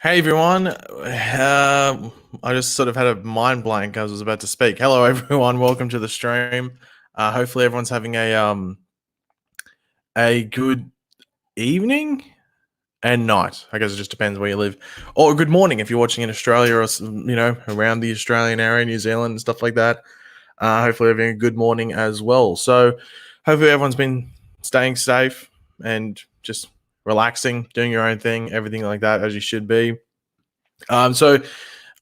Hey everyone, I just sort of had a mind blank as I was about to speak. Hello everyone, welcome to the stream. Hopefully everyone's having a good evening and night. I guess it just depends where you live, or good morning if you're watching in Australia or around the Australian area, New Zealand and stuff like that. Hopefully having a good morning as well. So hopefully everyone's been staying safe and just relaxing, doing your own thing, everything like that as you should be. So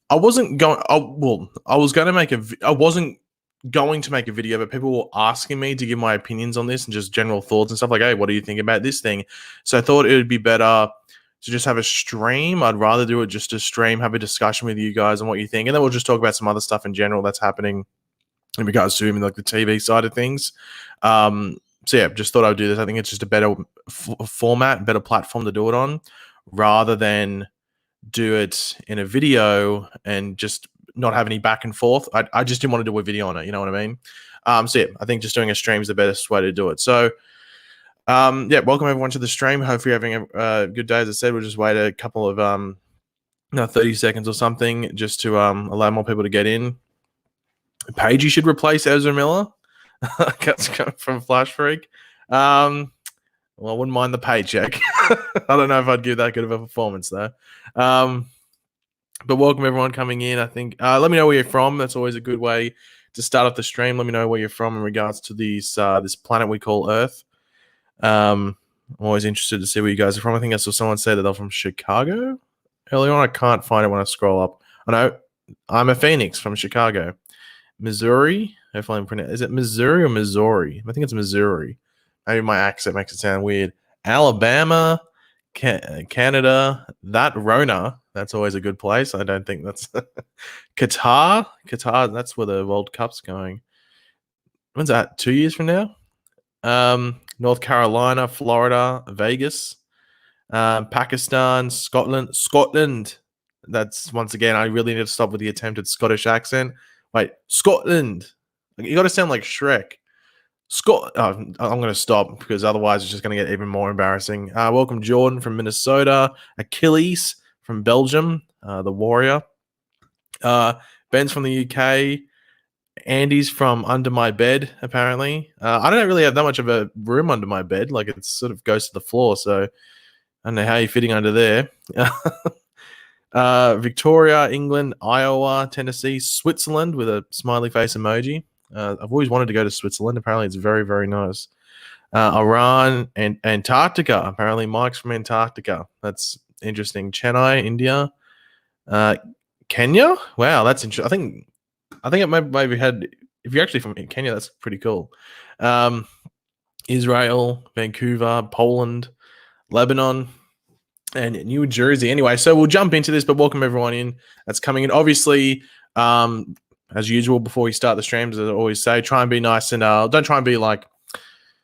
I wasn't going. I was going to make a. I wasn't going to make a video, but people were asking me to give my opinions on this and just general thoughts and stuff like, "Hey, what do you think about this thing?" So I thought it would be better to just have a stream. I'd rather do it just a stream, have a discussion with you guys on what you think, and then we'll just talk about some other stuff in general that's happening in regards to even like the TV side of things. So yeah, just thought I would do this. I think it's just a better format, better platform to do it on, rather than do it in a video and just not have any back and forth. I just didn't want to do a video on it. You know what I mean? So yeah, I think just doing a stream is the best way to do it. So yeah, welcome everyone to the stream. Hopefully you're having a good day. As I said, we'll just wait a couple of 30 seconds or something just to allow more people to get in. Pagey should replace Ezra Miller. That's coming from Flash Freak. Well, I wouldn't mind the paycheck. I don't know if I'd give that good of a performance though. But welcome everyone coming in. I think let me know where you're from. That's always a good way to start off the stream. Let me know where you're from in regards to this planet we call Earth. I'm always interested to see where you guys are from. I think I saw someone say that they're from Chicago earlier on. I can't find it when I scroll up. I know I'm a Phoenix from Chicago. Missouri. Hopefully I'm pronouncing. Is it Missouri or Missouri? I think it's Missouri. Maybe my accent makes it sound weird. Alabama, Canada, that Rona. That's always a good place. I don't think that's Qatar. Qatar. That's where the World Cup's going. When's that? 2 years from now. North Carolina, Florida, Vegas, Pakistan, Scotland. That's once again. I really need to stop with the attempted Scottish accent. Wait, Scotland. You got to sound like Shrek. I'm going to stop because otherwise it's just going to get even more embarrassing. Welcome, Jordan from Minnesota. Achilles from Belgium, the warrior. Ben's from the UK. Andy's from under my bed, apparently. I don't really have that much of a room under my bed. Like, it sort of goes to the floor, so I don't know how you're fitting under there. Victoria, England, Iowa, Tennessee, Switzerland with a smiley face emoji. I've always wanted to go to Switzerland. Apparently, it's very, very nice. Iran and Antarctica. Apparently, Mike's from Antarctica. That's interesting. Chennai, India. Kenya. Wow, that's interesting. I think it maybe had. If you're actually from Kenya, that's pretty cool. Israel, Vancouver, Poland, Lebanon, and New Jersey. Anyway, so we'll jump into this, but welcome everyone in that's coming in. Obviously, as usual, before we start the streams, as I always say, try and be nice and don't try and be like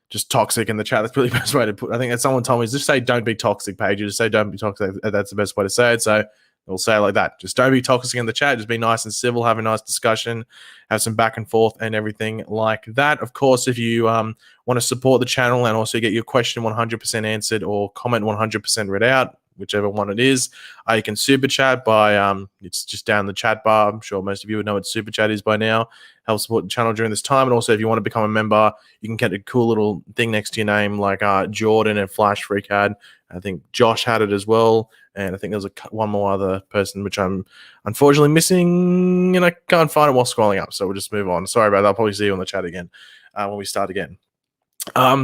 just toxic in the chat. That's really the best way to put. I think that someone told me just say don't be toxic, Paige. Just say don't be toxic. That's the best way to say it. So we'll say it like that. Just don't be toxic in the chat. Just be nice and civil. Have a nice discussion. Have some back and forth and everything like that. Of course, if you want to support the channel and also get your question 100% answered or comment 100% read out, whichever one it is, you can super chat by it's just down the chat bar. I'm sure most of you would know what super chat is by now. Help support the channel during this time. And also, if you want to become a member, you can get a cool little thing next to your name, like Jordan and Flash Freak had. I think Josh had it as well. And I think there's one more other person, which I'm unfortunately missing, and I can't find it while scrolling up. So we'll just move on. Sorry about that. I'll probably see you on the chat again when we start again.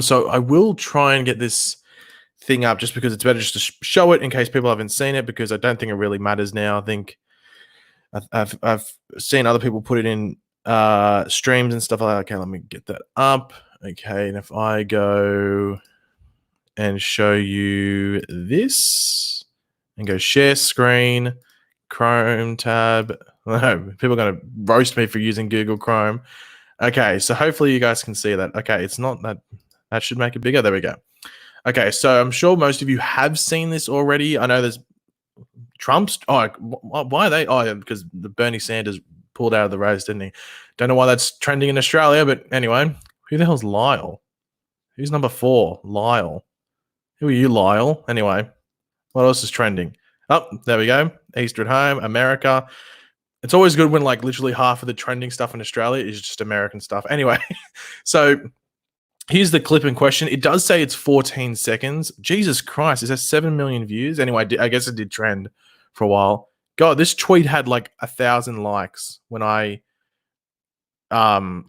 So I will try and get this thing up just because it's better just to show it in case people haven't seen it, because I don't think it really matters now. I think I've seen other people put it in streams and stuff like that. Okay, let me get that up. Okay, and if I go and show you this and go share screen, Chrome tab. No, people are going to roast me for using Google Chrome. Okay, so hopefully you guys can see that. Okay, it's not that. That should make it bigger. There we go. Okay, so I'm sure most of you have seen this already. I know there's Trump's. Oh, why are they? Oh, yeah, because the Bernie Sanders pulled out of the race, didn't he? Don't know why that's trending in Australia, but anyway, who the hell's Lyle? Who's number 4? Lyle. Who are you, Lyle? Anyway, what else is trending? Oh, there we go. Easter at home, America. It's always good when like literally half of the trending stuff in Australia is just American stuff. Anyway, so here's the clip in question. It does say it's 14 seconds. Jesus Christ, is that 7 million views? Anyway, I guess it did trend for a while. God, this tweet had like 1,000 likes when I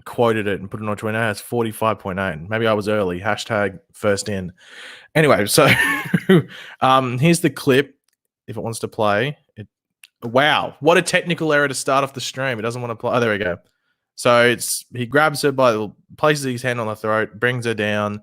quoted it and put it on Twitter. Now it's 45.8. Maybe I was early. Hashtag first in. Anyway, so here's the clip. If it wants to play, wow, what a technical error to start off the stream. It doesn't want to play. Oh, there we go. So he grabs her places his hand on the throat, brings her down,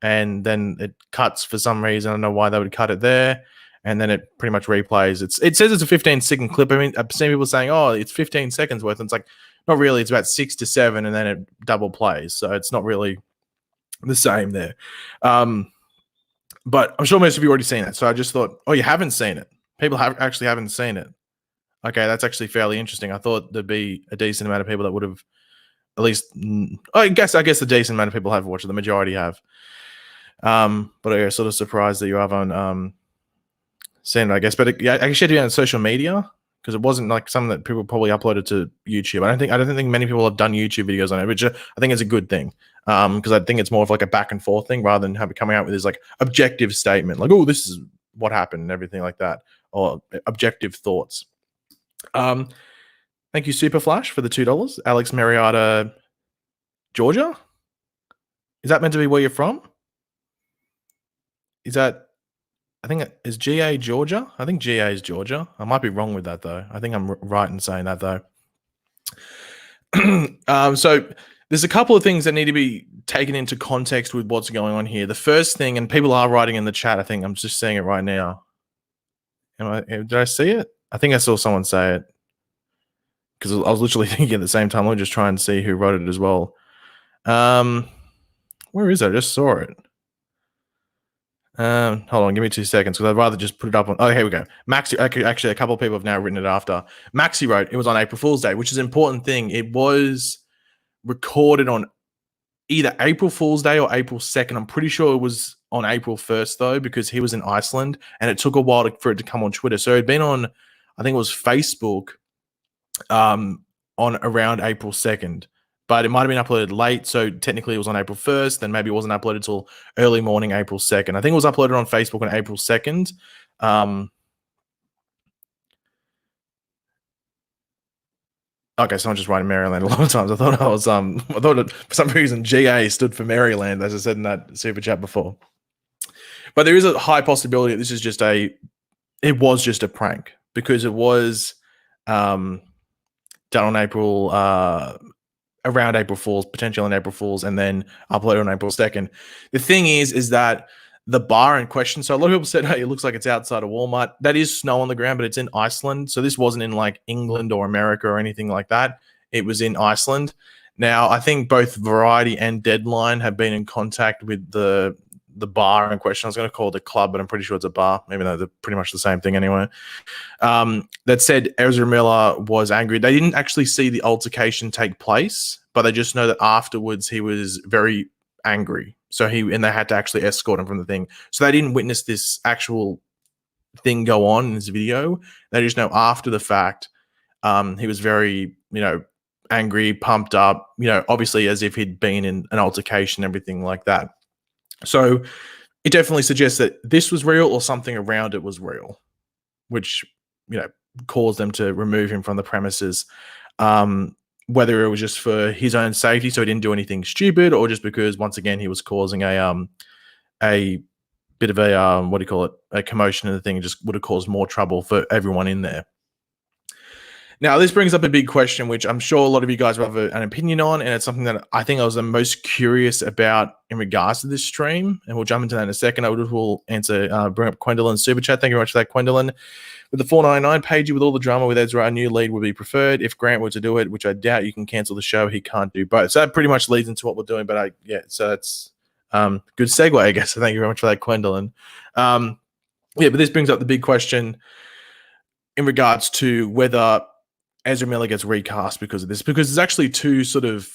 and then it cuts for some reason. I don't know why they would cut it there. And then it pretty much replays. It says it's a 15-second clip. I mean, I've seen people saying, oh, it's 15 seconds worth. And it's like, not really. It's about 6 to 7, and then it double plays. So it's not really the same there. But I'm sure most of you already seen it. So I just thought, oh, you haven't seen it. People actually haven't seen it. Okay, that's actually fairly interesting. I thought there'd be a decent amount of people that would have at least. I guess a decent amount of people have watched it. The majority have. But I'm sort of surprised that you haven't seen it, I guess. But I shared it on social media because it wasn't like something that people probably uploaded to YouTube. I don't think many people have done YouTube videos on it, which I think is a good thing. Because I think it's more of like a back and forth thing rather than coming out with this like objective statement, like, oh, this is what happened and everything like that, or objective thoughts. Thank you, Super Flash, for the $2. Alex Mariota, Georgia. Is that meant to be where you're from? Is that? I think is GA Georgia. I think GA is Georgia. I might be wrong with that though. I think I'm right in saying that though. So there's a couple of things that need to be taken into context with what's going on here. The first thing, and people are writing in the chat. I think I'm just seeing it right now. Did I see it? I think I saw someone say it. Because I was literally thinking at the same time. Let me just try and see who wrote it as well. Where is it? I just saw it. Hold on, give me 2 seconds because I'd rather just put it up on. Oh, here we go. Maxi, actually, a couple of people have now written it after. Maxi wrote it was on April Fool's Day, which is an important thing. It was recorded on either April Fool's Day or April 2nd. I'm pretty sure it was on April 1st though, because he was in Iceland and it took a while for it to come on Twitter. So it'd been on, I think it was Facebook. On around April 2nd, but it might have been uploaded late. So technically it was on April 1st, then maybe it wasn't uploaded till early morning, April 2nd. I think it was uploaded on Facebook on April 2nd. Okay, so I'm just writing Maryland a lot of times. I thought for some reason GA stood for Maryland, as I said in that super chat before. But there is a high possibility that this is it was just a prank because it was done on April, around April Fool's, potentially on April Fool's, and then uploaded on April 2nd. The thing is that the bar in question, so a lot of people said, hey, it looks like it's outside of Walmart. That is snow on the ground, but it's in Iceland. So this wasn't in like England or America or anything like that. It was in Iceland. Now, I think both Variety and Deadline have been in contact with the bar in question. I was going to call it a club, but I'm pretty sure it's a bar, even though they're pretty much the same thing anyway. That said, Ezra Miller was angry. They didn't actually see the altercation take place, but they just know that afterwards he was very angry. So they had to actually escort him from the thing. So they didn't witness this actual thing go on in this video. They just know after the fact, he was very, angry, pumped up, obviously as if he'd been in an altercation, everything like that. So it definitely suggests that this was real or something around it was real, which, caused them to remove him from the premises. Whether it was just for his own safety, so he didn't do anything stupid, or just because, once again, he was causing a bit of a commotion in the thing, just would have caused more trouble for everyone in there. Now, this brings up a big question, which I'm sure a lot of you guys will have an opinion on, and it's something that I think I was the most curious about in regards to this stream, and we'll jump into that in a second. We'll bring up Gwendolyn's super chat. Thank you very much for that, Gwendolyn. With the 499 Pagey, with all the drama with Ezra, a new lead would be preferred. If Grant were to do it, which I doubt, you can cancel the show. He can't do both. So that pretty much leads into what we're doing. But so that's good segue, I guess. So thank you very much for that, Gwendolyn. But this brings up the big question in regards to whether Ezra Miller gets recast because of this, because there's actually two sort of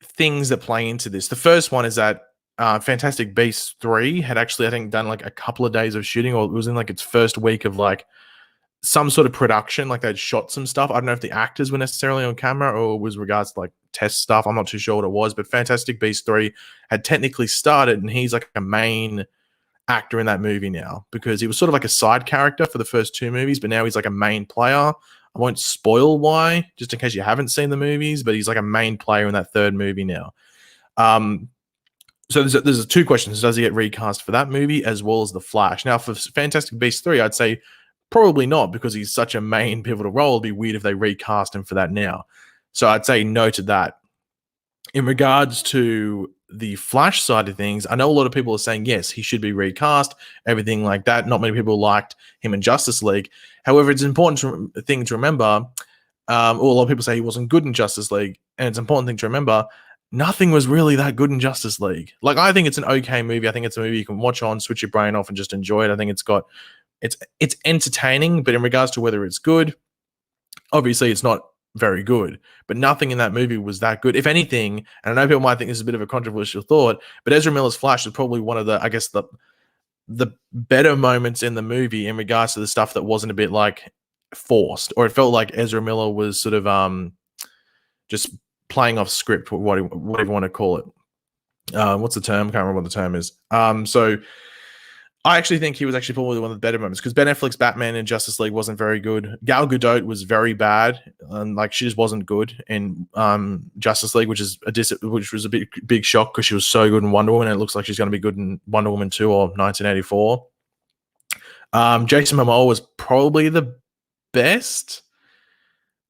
things that play into this. The first one is that Fantastic Beasts 3 had actually, I think, done like a couple of days of shooting, or it was in like its first week of like some sort of production. Like they'd shot some stuff. I don't know if the actors were necessarily on camera or it was regards to like test stuff. I'm not too sure what it was, but Fantastic Beasts 3 had technically started, and he's like a main actor in that movie now because he was sort of like a side character for the first two movies, but now he's like a main player. I won't spoil why, just in case you haven't seen the movies, but he's like a main player in that third movie now. So there's two questions. Does he get recast for that movie as well as The Flash? Now, for Fantastic Beasts 3, I'd say probably not because he's such a main pivotal role. It'd be weird if they recast him for that now. So I'd say no to that. In regards to the Flash side of things, I know a lot of people are saying, yes, he should be recast, everything like that. Not many people liked him in Justice League. However, it's an important thing to remember. A lot of people say he wasn't good in Justice League, and it's an important thing to remember. Nothing was really that good in Justice League. Like, I think it's an okay movie. I think it's a movie you can watch on, switch your brain off, and just enjoy it. I think it's entertaining, but in regards to whether it's good, obviously it's not very good. But nothing in that movie was that good. If anything, and I know people might think this is a bit of a controversial thought, but Ezra Miller's Flash is probably one of the, I guess, the better moments in the movie in regards to the stuff that wasn't a bit like forced, or it felt like Ezra Miller was sort of just playing off script, whatever you want to call it. What's the term? I can't remember what the term is. So I actually think he was actually probably one of the better moments because Ben Affleck's Batman in Justice League wasn't very good. Gal Gadot was very bad, and like she just wasn't good in Justice League, which was a big shock because she was so good in Wonder Woman, and it looks like she's going to be good in Wonder Woman 2 or 1984. Jason Momoa was probably the best.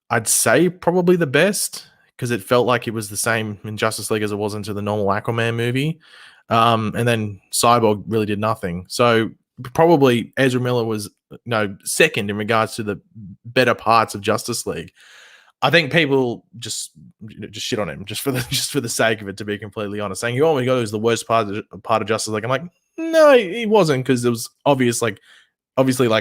I'd say probably the best, because it felt like it was the same in Justice League as it was into the normal Aquaman movie. And then Cyborg really did nothing. So probably Ezra Miller was second in regards to the better parts of Justice League. I think people just shit on him just for the sake of it, to be completely honest, saying, "Oh my god, it was the worst part of Justice League." I'm like, no, he wasn't, because there was obviously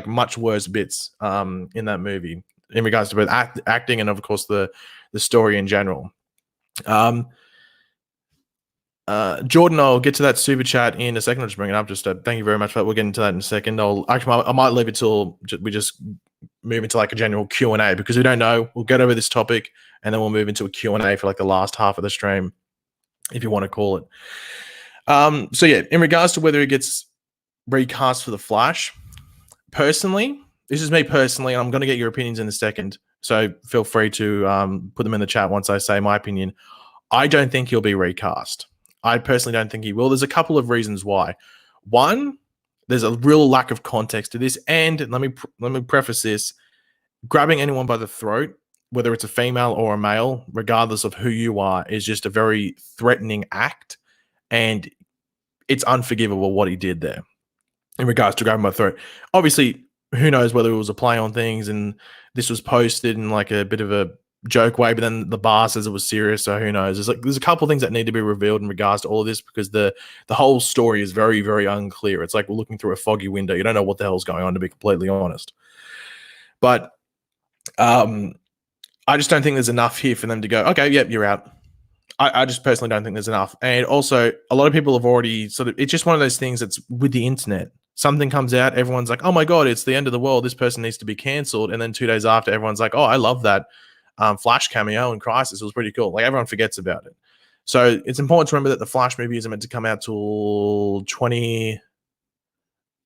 much worse bits in that movie in regards to both acting and of course the story in general. Jordan, I'll get to that super chat in a second. I'll just bring it up. Just thank you very much for that. We'll get into that in a second. I might leave it till we just move into like a general Q&A, because we don't know. We'll get over this topic and then we'll move into a Q&A for like the last half of the stream, if you want to call it. So yeah, in regards to whether it gets recast for the Flash, personally, this is me personally, and I'm going to get your opinions in a second. So feel free to put them in the chat once I say my opinion. I don't think he'll be recast. I personally don't think he will. There's a couple of reasons why. One, there's a real lack of context to this, and let me preface this: grabbing anyone by the throat, whether it's a female or a male, regardless of who you are, is just a very threatening act, and it's unforgivable what he did there in regards to grabbing by the throat. Obviously, who knows whether it was a play on things and this was posted in like a bit of a joke way, but then the bar says it was serious, so who knows? There's a couple of things that need to be revealed in regards to all of this, because the whole story is very, very unclear. It's like we're looking through a foggy window. You don't know what the hell's going on, to be completely honest. But I just don't think there's enough here for them to go, okay, yep, you're out. I just personally don't think there's enough. And also, a lot of people have already it's just one of those things that's with the internet. Something comes out, everyone's like, oh my God, it's the end of the world. This person needs to be canceled. And then 2 days after, everyone's like, oh, I love that Flash cameo in Crisis. It was pretty cool. Like, everyone forgets about it. So it's important to remember that the Flash movie isn't meant to come out till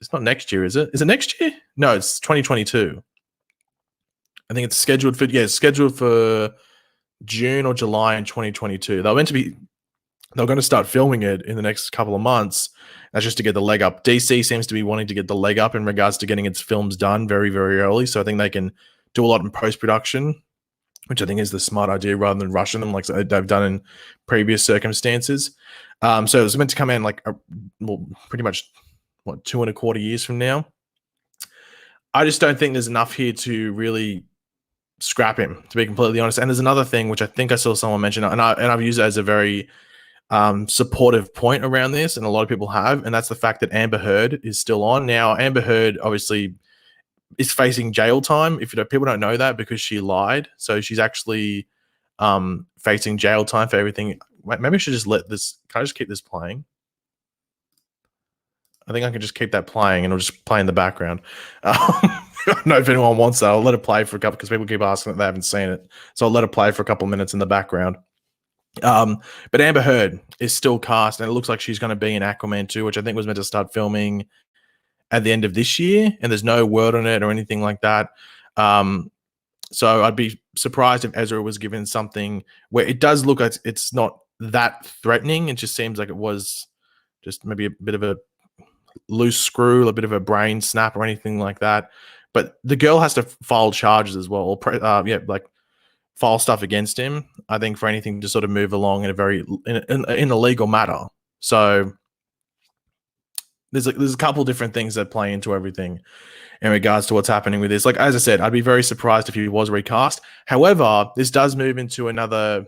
it's not next year, is it? Is it next year? No, it's 2022. I think it's scheduled for June or July in 2022. They're going to start filming it in the next couple of months. That's just to get the leg up. DC seems to be wanting to get the leg up in regards to getting its films done very, very early. So I think they can do a lot in post-production, which I think is the smart idea, rather than rushing them like they've done in previous circumstances. So it was meant to come in like pretty much 2.25 years from now. I just don't think there's enough here to really scrap him, to be completely honest. And there's another thing which I think I saw someone mention, and I've used it as a very supportive point around this, and a lot of people have, and that's the fact that Amber Heard is still on. Now, Amber Heard obviously is facing jail time. If people don't know that, because she lied, so she's actually facing jail time for everything. Maybe I should just let this. Can I just keep this playing? I think I can just keep that playing and it'll just play in the background. I don't know if anyone wants that. I'll let it play for a couple because people keep asking that they haven't seen it. So I'll let it play for a couple of minutes in the background. But Amber Heard is still cast, and it looks like she's going to be in Aquaman 2, which I think was meant to start filming at the end of this year, and there's no word on it or anything like that. So I'd be surprised if Ezra was given something where it does look like it's not that threatening. It just seems like it was just maybe a bit of a loose screw, a bit of a brain snap or anything like that. But the girl has to file charges as well, or file stuff against him, I think, for anything to sort of move along in a legal matter. So there's a couple different things that play into everything in regards to what's happening with this. Like, as I said, I'd be very surprised if he was recast. However, this does move into another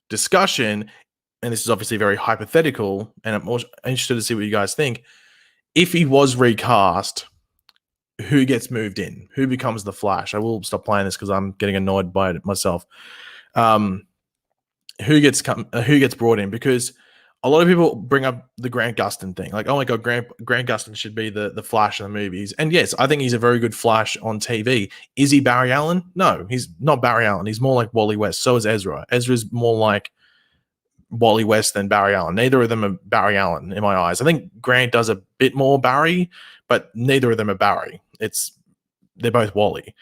discussion, and this is obviously very hypothetical, and I'm also interested to see what you guys think. If he was recast, who gets moved in? Who becomes the Flash? I will stop playing this because I'm getting annoyed by it myself. Who gets brought in? Because a lot of people bring up the Grant Gustin thing. Like, oh my God, Grant Gustin should be the Flash in the movies. And yes, I think he's a very good Flash on TV. Is he Barry Allen? No, he's not Barry Allen. He's more like Wally West. So is Ezra. Ezra's more like Wally West than Barry Allen. Neither of them are Barry Allen in my eyes. I think Grant does a bit more Barry, but neither of them are Barry. They're both Wally.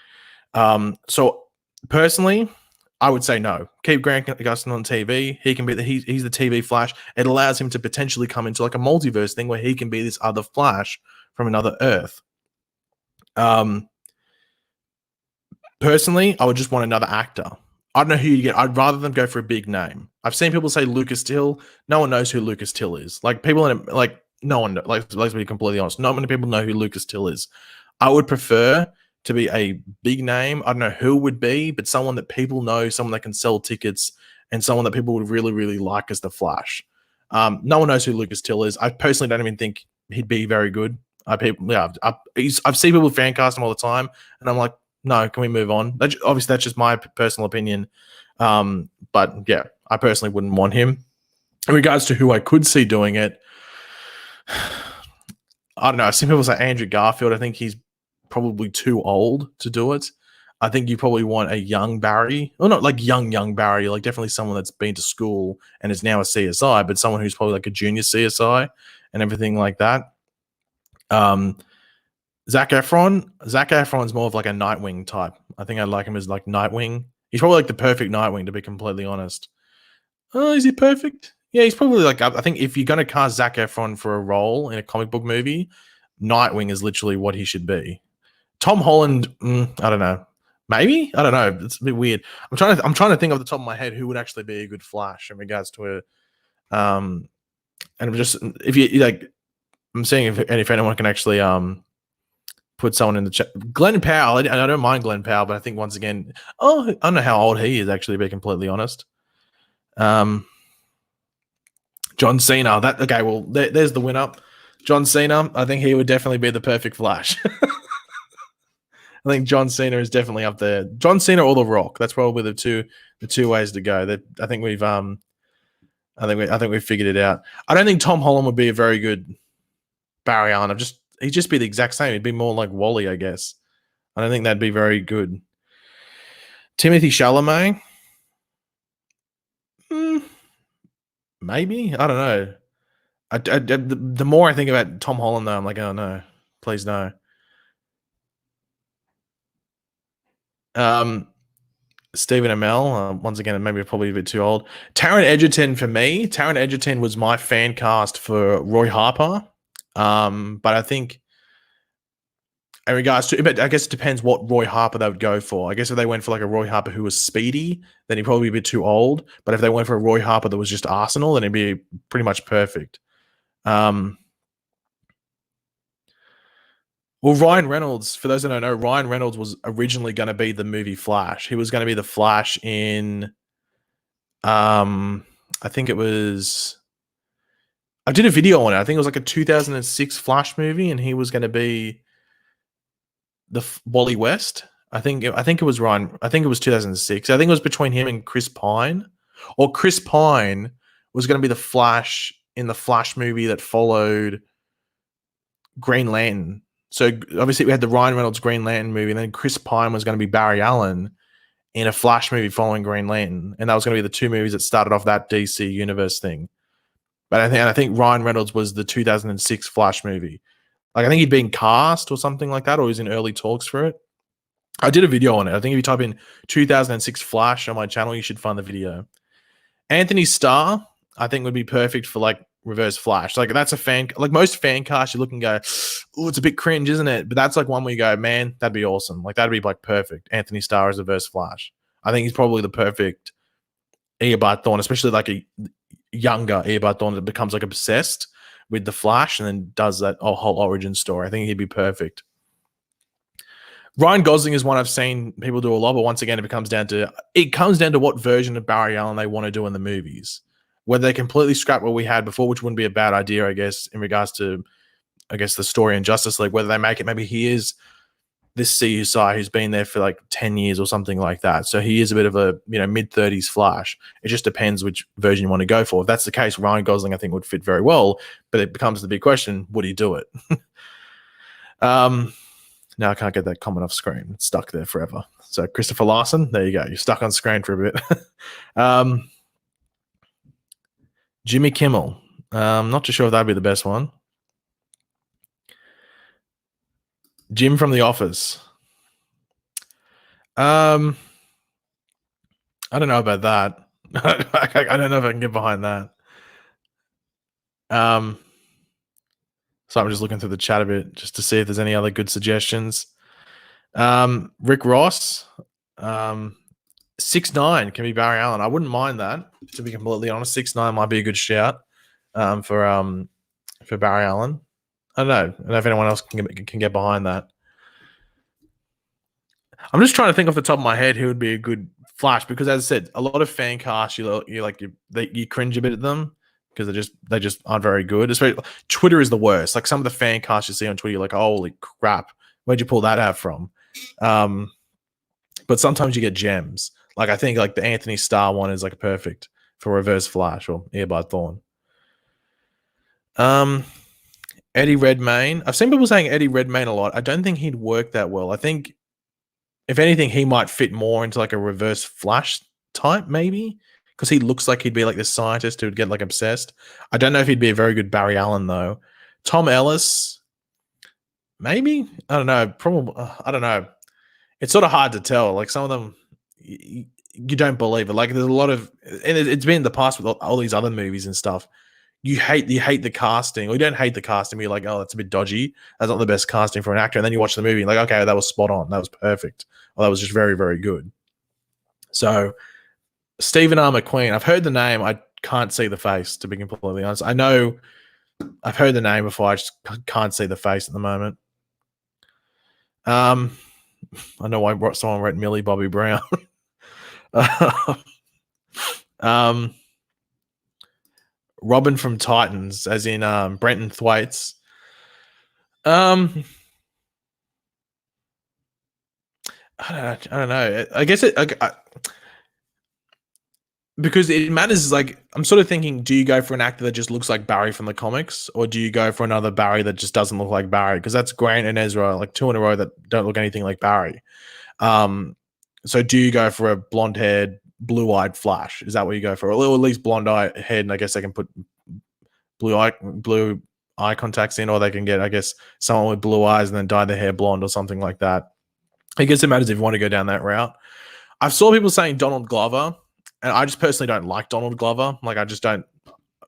So personally, I would say no. Keep Grant Gustin on TV. He can be he's the TV Flash. It allows him to potentially come into like a multiverse thing where he can be this other Flash from another Earth. Personally, I would just want another actor. I don't know who you get. I'd rather them go for a big name. I've seen people say Lucas Till. No one knows who Lucas Till is. Like, people no one, let's be completely honest. Not many people know who Lucas Till is. I would prefer to be a big name. I don't know who it would be, but someone that people know, someone that can sell tickets, and someone that people would really, really like as the Flash. No one knows who Lucas Till is. I personally don't even think he'd be very good. I've seen people fan cast him all the time, and I'm like, no, can we move on? Obviously, that's just my personal opinion. But yeah, I personally wouldn't want him. In regards to who I could see doing it, I don't know. I've seen people say Andrew Garfield. I think he's probably too old to do it. I think you probably want a young Barry, or not like young Barry, like definitely someone that's been to school and is now a CSI, but someone who's probably like a junior CSI and everything like that. Zac Efron's more of like a Nightwing type. I think I'd like him as like Nightwing. He's probably like the perfect Nightwing, to be completely honest. Oh, is he perfect? Yeah, he's probably like, I think if you're going to cast Zac Efron for a role in a comic book movie, Nightwing is literally what he should be. Tom Holland, I don't know. Maybe? I don't know. It's a bit weird. I'm trying to think off the top of my head who would actually be a good Flash in regards to and I'm just, if you like, I'm seeing if anyone can actually put someone in the chat. Glenn Powell. I don't mind Glenn Powell, but I think once again, I don't know how old he is actually, to be completely honest. John Cena. There's the winner. John Cena. I think he would definitely be the perfect Flash. I think John Cena is definitely up there. John Cena or The Rock. That's probably the two ways to go. I think we've figured it out. I don't think Tom Holland would be a very good Barry Allen. He'd just be the exact same. He'd be more like Wally, I guess. I don't think that'd be very good. Timothy Chalamet. Maybe. I don't know. The more I think about Tom Holland, though, I'm like, oh no, please no. Stephen Amell, once again, maybe probably a bit too old. Taron Egerton for me. Taron Egerton was my fan cast for Roy Harper. But I think in regards to, but I guess it depends what Roy Harper they would go for. I guess if they went for like a Roy Harper who was speedy, then he'd probably be a bit too old. But if they went for a Roy Harper that was just Arsenal, then it'd be pretty much perfect. Well, Ryan Reynolds, for those that don't know, Ryan Reynolds was originally going to be the movie Flash. He was going to be the Flash in, I think it was, I did a video on it. I think it was like a 2006 Flash movie, and he was going to be the Wally West. I think it was Ryan. I think it was 2006. I think it was between him and Chris Pine, or Chris Pine was going to be the Flash in the Flash movie that followed Green Lantern. So obviously we had the Ryan Reynolds Green Lantern movie, and then Chris Pine was going to be Barry Allen in a Flash movie following Green Lantern, and that was going to be the two movies that started off that DC universe thing. But I think Ryan Reynolds was the 2006 Flash movie. Like I think he'd been cast or something like that, or he was in early talks for it. I did a video on it. I think if you type in 2006 Flash on my channel, you should find the video. Anthony Starr, I think would be perfect for like Reverse Flash. Like that's a fan, like most fan casts, you look and go, oh, it's a bit cringe, isn't it? But that's like one where you go, man, that'd be awesome. Like that'd be like perfect. Anthony Starr as Reverse Flash. I think he's probably the perfect Eobard Thawne, especially like a younger Eobard Thawne that becomes like obsessed with the Flash and then does that whole origin story. I think he'd be perfect. Ryan Gosling is one I've seen people do a lot, but once again, it comes down to what version of Barry Allen they want to do in the movies. Whether they completely scrap what we had before, which wouldn't be a bad idea, I guess, in regards to, I guess, the story in Justice League. Whether they make it, maybe he is this CSI who's been there for like 10 years or something like that. So he is a bit of a mid-30s Flash. It just depends which version you want to go for. If that's the case, Ryan Gosling I think would fit very well. But it becomes the big question: would he do it? Now I can't get that comment off screen. It's stuck there forever. So Christopher Larson, there you go. You're stuck on screen for a bit. Jimmy Kimmel. I'm not too sure if that'd be the best one. Jim from The Office. I don't know about that. I don't know if I can get behind that. So I'm just looking through the chat a bit just to see if there's any other good suggestions. Rick Ross. 6ix9ine can be Barry Allen. I wouldn't mind that, to be completely honest. 6ix9ine might be a good shout for Barry Allen. I don't know if anyone else can get behind that. I'm just trying to think off the top of my head who would be a good Flash, because as I said, a lot of fan casts you cringe a bit at them because they just aren't very good. Especially Twitter is the worst. Like some of the fan casts you see on Twitter, you're like, holy crap, where'd you pull that out from? But sometimes you get gems. Like I think like the Anthony Starr one is like perfect for Reverse Flash or Eobard Thawne. Eddie Redmayne. I've seen people saying Eddie Redmayne a lot. I don't think he'd work that well. I think if anything, he might fit more into like a Reverse Flash type, maybe, because he looks like he'd be like this scientist who would get like obsessed. I don't know if he'd be a very good Barry Allen though. Tom Ellis, maybe. I don't know. Probably. I don't know. It's sort of hard to tell. Like some of them, you don't believe it. Like there's a lot of, and it's been in the past with all these other movies and stuff. You hate the casting, or you don't hate the casting. But you're like, oh, that's a bit dodgy. That's not the best casting for an actor. And then you watch the movie, and like, okay, that was spot on. That was perfect. Well, that was just very, very good. So, Stephen R. McQueen. I've heard the name. I can't see the face, to be completely honest. I know I've heard the name before. I just can't see the face at the moment. I know why someone wrote Millie Bobby Brown. Robin from Titans, as in Brenton Thwaites. I don't know. I guess because it matters. Like I'm sort of thinking, do you go for an actor that just looks like Barry from the comics, or do you go for another Barry that just doesn't look like Barry? Because that's Grant and Ezra, like two in a row that don't look anything like Barry. So do you go for a blonde-haired, blue-eyed Flash? Is that what you go for? Or at least blonde-eyed head, and I guess they can put blue eye contacts in, or they can get, I guess, someone with blue eyes and then dye their hair blonde or something like that. I guess it matters if you want to go down that route. I've saw people saying Donald Glover, and I just personally don't like Donald Glover. Like I just don't.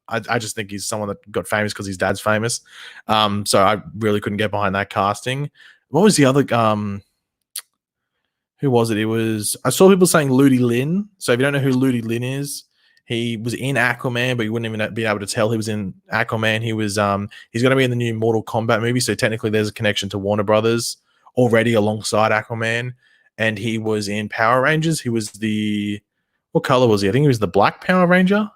I just think he's someone that got famous because his dad's famous. So I really couldn't get behind that casting. What was the other? Who was it? It was, I saw people saying Ludi Lin. So if you don't know who Ludi Lin is, he was in Aquaman, but you wouldn't even be able to tell he was in Aquaman. He was he's going to be in the new Mortal Kombat movie, so technically there's a connection to Warner Brothers already alongside Aquaman. And he was in Power Rangers. He was what color was he? I think he was the Black Power Ranger.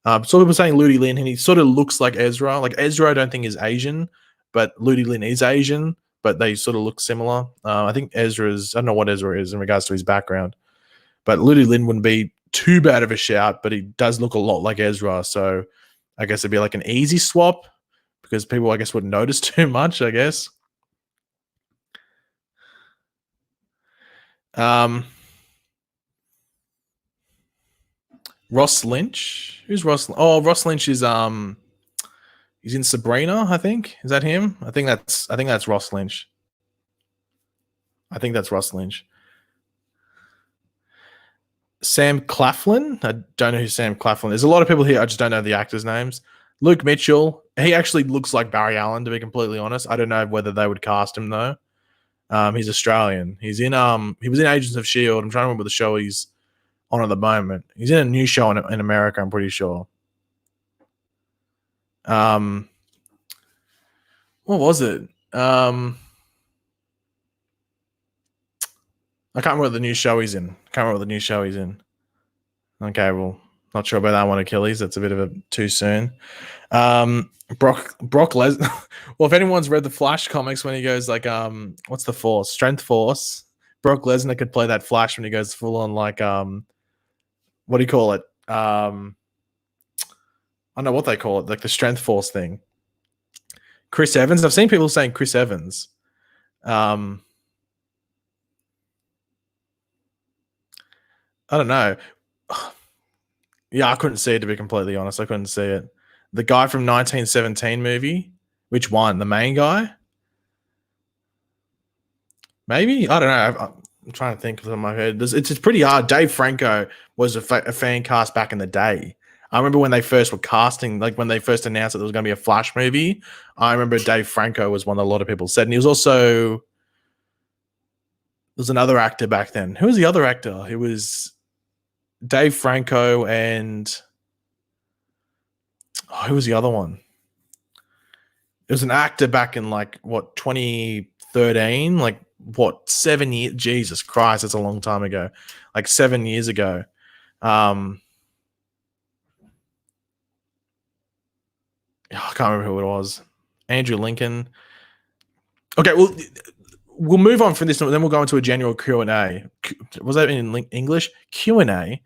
So people saying Ludi Lin, and he sort of looks like Ezra. Like Ezra, I don't think is Asian, but Ludi Lin is Asian. But they sort of look similar. I think I don't know what Ezra is in regards to his background. But Ludi Lin wouldn't be too bad of a shout, but he does look a lot like Ezra. So I guess it'd be like an easy swap because people, I guess, wouldn't notice too much, I guess. Ross Lynch. Who's Ross? Oh, Ross Lynch is he's in Sabrina, I think. Is that him? I think that's Ross Lynch. I think that's Ross Lynch. Sam Claflin. I don't know who Sam Claflin is. There's a lot of people here. I just don't know the actors' names. Luke Mitchell. He actually looks like Barry Allen, to be completely honest. I don't know whether they would cast him though. He's Australian. He's in he was in Agents of S.H.I.E.L.D. I'm trying to remember the show he's on at the moment. He's in a new show in America, I'm pretty sure. What was it? I can't remember what the new show he's in. Okay, well, not sure about that one, Achilles. That's a bit of a too soon. Brock Lesnar. Well, if anyone's read the Flash comics, when he goes like, what's the Force? Strength Force. Brock Lesnar could play that Flash when he goes full on like, what do you call it? I don't know what they call it, like the Strength Force thing. Chris Evans. I've seen people saying Chris Evans. I don't know. Yeah, I couldn't see it, to be completely honest. I couldn't see it. The guy from 1917 movie. Which one? The main guy? Maybe? I don't know. I'm trying to think of my head. It's pretty hard. Dave Franco was a fan cast back in the day. I remember when they first were casting, like when they first announced that there was going to be a Flash movie. I remember Dave Franco was one that a lot of people said. And he was also, there was another actor back then. Who was the other actor? It was Dave Franco and who was the other one? It was an actor back in like, what, 2013? Like, what, 7 years? Jesus Christ, that's a long time ago. Like 7 years ago. I can't remember who it was. Andrew Lincoln. Okay, well, we'll move on from this, and then we'll go into a general Q&A. Was that in English? Q&A.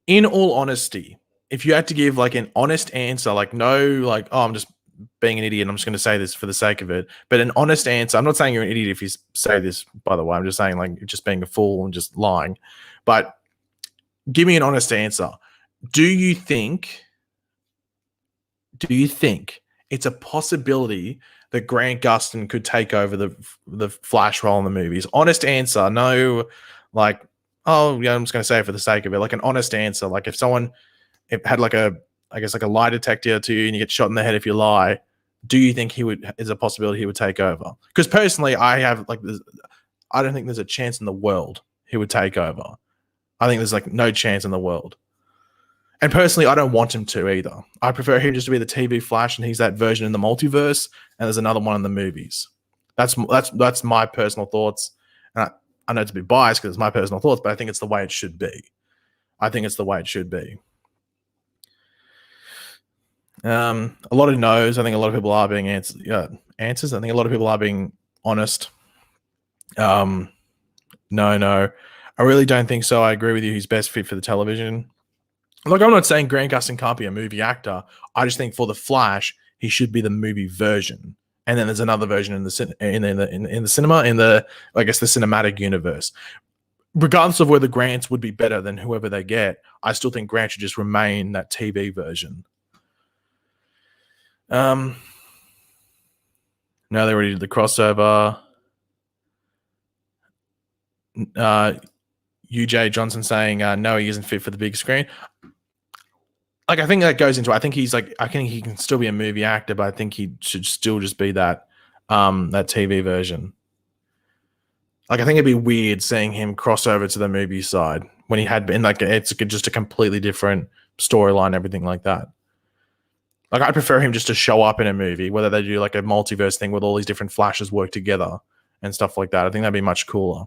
In all honesty, if you had to give like an honest answer, like no, like, oh, I'm just being an idiot, I'm just going to say this for the sake of it, but an honest answer. I'm not saying you're an idiot if you say this, by the way. I'm just saying like you're just being a fool and just lying. But give me an honest answer. Do you think it's a possibility that Grant Gustin could take over the Flash role in the movies? Honest answer. No, like, oh yeah, I'm just going to say it for the sake of it. Like an honest answer. Like if someone had like a lie detector to you and you get shot in the head if you lie, do you think is a possibility he would take over? Because personally, I don't think there's a chance in the world he would take over. I think there's like no chance in the world. And personally, I don't want him to either. I prefer him just to be the TV Flash, and he's that version in the multiverse, and there's another one in the movies. That's my personal thoughts. And I know it's a bit biased because it's my personal thoughts, but I think it's the way it should be. A lot of no's. I think a lot of people are being answers. I think a lot of people are being honest. No. I really don't think so. I agree with you. He's best fit for the television. Like, I'm not saying Grant Gustin can't be a movie actor. I just think for the Flash, he should be the movie version. And then there's another version in the cinema, I guess, the cinematic universe. Regardless of whether Grant's would be better than whoever they get, I still think Grant should just remain that TV version. No, they already did the crossover. UJ Johnson saying no, he isn't fit for the big screen. Like, I think that goes into, I think he can still be a movie actor, but I think he should still just be that TV version. Like, I think it'd be weird seeing him cross over to the movie side when he had been like, it's just a completely different storyline, everything like that. Like, I'd prefer him just to show up in a movie, whether they do like a multiverse thing with all these different Flashes work together and stuff like that. I think that'd be much cooler.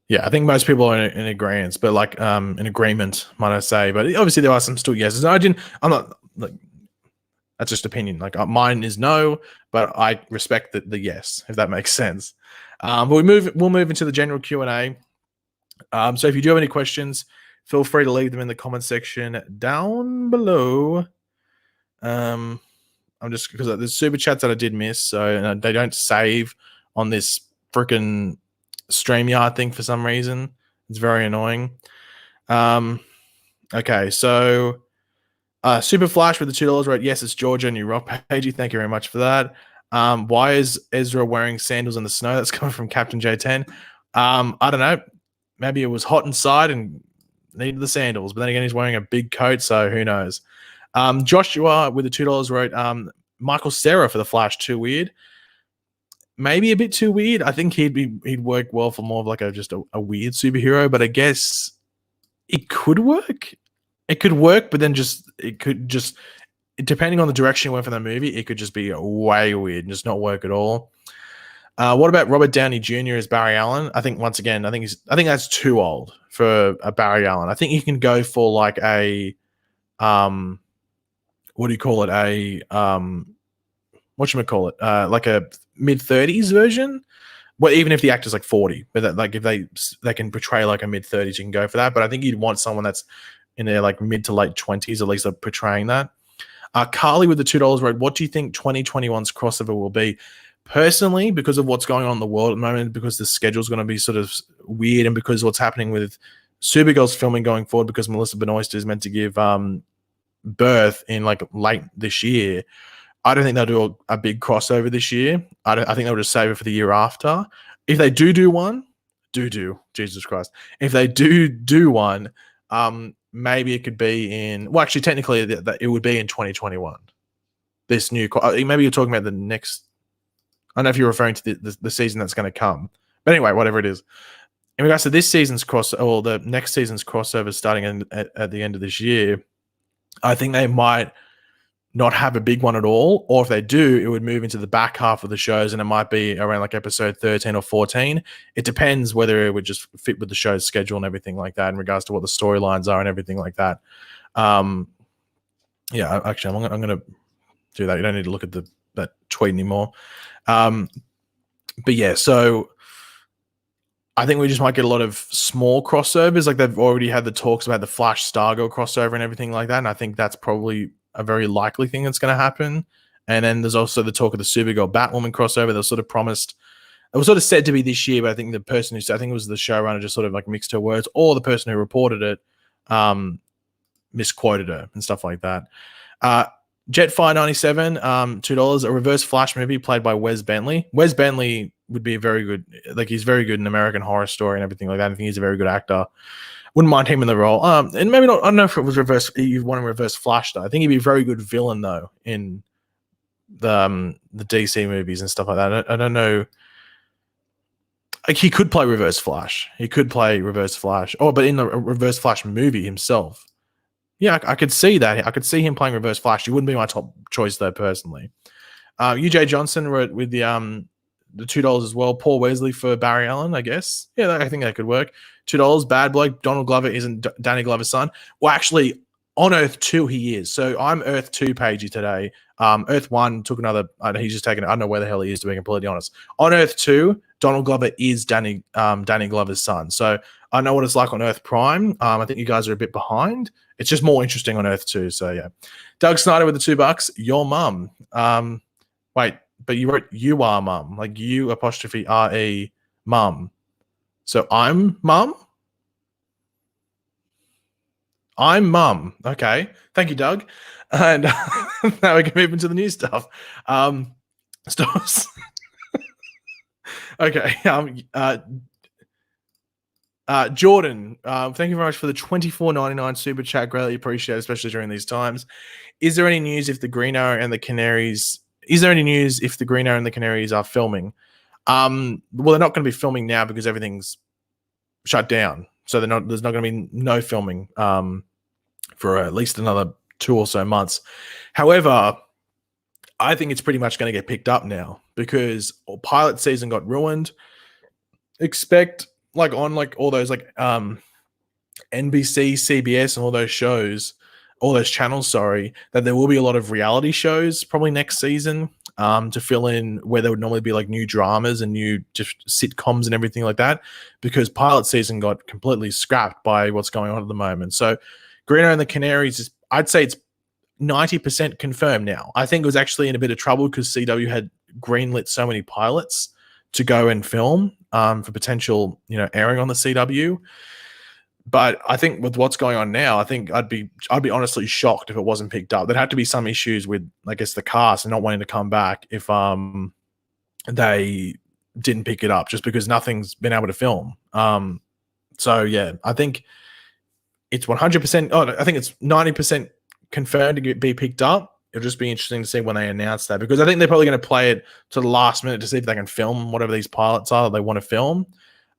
Yeah, I think most people are in agreement, but like in agreement, might I say. But obviously there are some still yeses. I'm not like, that's just opinion. Like mine is no, but I respect the yes, if that makes sense. But we'll move into the general Q&A. So if you do have any questions, feel free to leave them in the comment section down below. I'm just because there's super chats that I did miss, so they don't save on this freaking StreamYard thing for some reason. It's very annoying. Okay, so Super Flash with the $2 wrote, yes, it's Georgia and you rock, Pagey. Thank you very much for that. Why is Ezra wearing sandals in the snow? That's coming from Captain J10. I don't know. Maybe it was hot inside and needed the sandals, but then again, he's wearing a big coat, so who knows? Joshua with the $2 wrote, Michael Cera for the Flash, too weird. Maybe a bit too weird. I think he'd work well for more of like just a weird superhero, but I guess it could work. It could work, but then it could just depending on the direction you went for the movie, it could just be way weird and just not work at all. What about Robert Downey Jr. as Barry Allen? I think once again, I think that's too old for a Barry Allen. I think you can go for like a what do you call it? Whatchamacallit? Like a mid-30s version. Well, even if the actor's like 40, but that, like if they can portray like a mid-30s, you can go for that. But I think you'd want someone that's in their like mid to late 20s, at least, portraying that. Carly with the $2 wrote, what do you think 2021's crossover will be? Personally, because of what's going on in the world at the moment, because the schedule's going to be sort of weird, and because what's happening with Supergirl's filming going forward, because Melissa Benoist is meant to give birth in like late this year, I don't think they'll do a big crossover this year. I think they'll just save it for the year after. If they do one, Jesus Christ. If they do one, maybe it could be in. Well, actually, technically, it would be in 2021. This new, maybe you're talking about the next. I don't know if you're referring to the season that's going to come, but anyway, whatever it is. In regards to this season's or the next season's crossover starting at the end of this year, I think they might not have a big one at all, or if they do, it would move into the back half of the shows, and it might be around like episode 13 or 14. It depends whether it would just fit with the show's schedule and everything like that in regards to what the storylines are and everything like that. Yeah, actually, I'm going to do that. You don't need to look at that tweet anymore. But yeah, so I think we just might get a lot of small crossovers. Like they've already had the talks about the Flash Stargirl crossover and everything like that, and I think that's probably a very likely thing that's going to happen. And then there's also the talk of the Supergirl Batwoman crossover. They were sort of promised. It was sort of said to be this year, but I think the person I think it was the showrunner just sort of like mixed her words, or the person who reported it misquoted her and stuff like that. Jetfire97, $2, a Reverse Flash movie played by Wes Bentley. Wes Bentley would be a very good, like he's very good in American Horror Story and everything like that. I think he's a very good actor. Wouldn't mind him in the role. And maybe not. I don't know if it was reverse. You want to reverse Flash though. I think he'd be a very good villain though in the DC movies and stuff like that. I don't know. Like he could play Reverse Flash. He could play Reverse Flash. Oh, but in the Reverse Flash movie himself, yeah, I could see that. I could see him playing Reverse Flash. He wouldn't be my top choice though, personally. UJ Johnson wrote with the $2 as well. Paul Wesley for Barry Allen, I guess. Yeah, I think that could work. $2, Bad Bloke. Donald Glover isn't Danny Glover's son. Well, actually, on Earth 2, he is. So I'm Earth 2 Pagey today. Earth 1 took another. He's just taken. I don't know where the hell he is, to be completely honest. On Earth 2, Donald Glover is Danny Glover's son. So I know what it's like on Earth Prime. I think you guys are a bit behind. It's just more interesting on Earth 2. So yeah. Doug Snyder with the $2. Your mum. Wait, but you wrote you are mum, like you apostrophe RE mum. So I'm mum? I'm mum. Okay. Thank you, Doug. And now we can move into the new stuff. Stores. Okay. Jordan, thank you very much for the $24.99 super chat. Greatly appreciated, especially during these times. Is there any news if the Green Arrow and the Canaries? Is there any news if the Green Arrow and the Canaries are filming? Well, they're not going to be filming now because everything's shut down. So there's not going to be no filming for at least another 2 or so months. However, I think it's pretty much going to get picked up now because pilot season got ruined. Expect on all those NBC, CBS, and all those shows, all those channels, that there will be a lot of reality shows probably next season. to fill in where there would normally be like new dramas and new just sitcoms and everything like that, because pilot season got completely scrapped by what's going on at the moment. So Green Arrow and the Canaries, I'd say it's 90% confirmed now. I think it was actually in a bit of trouble because CW had greenlit so many pilots to go and film for potential, airing on the CW. But I think with what's going on now, I think I'd be honestly shocked if it wasn't picked up. There'd have to be some issues with, I guess, the cast and not wanting to come back if they didn't pick it up, just because nothing's been able to film. So yeah, I think it's 100%. Oh, I think it's 90% confirmed to be picked up. It'll just be interesting to see when they announce that, because I think they're probably going to play it to the last minute to see if they can film whatever these pilots are that they want to film.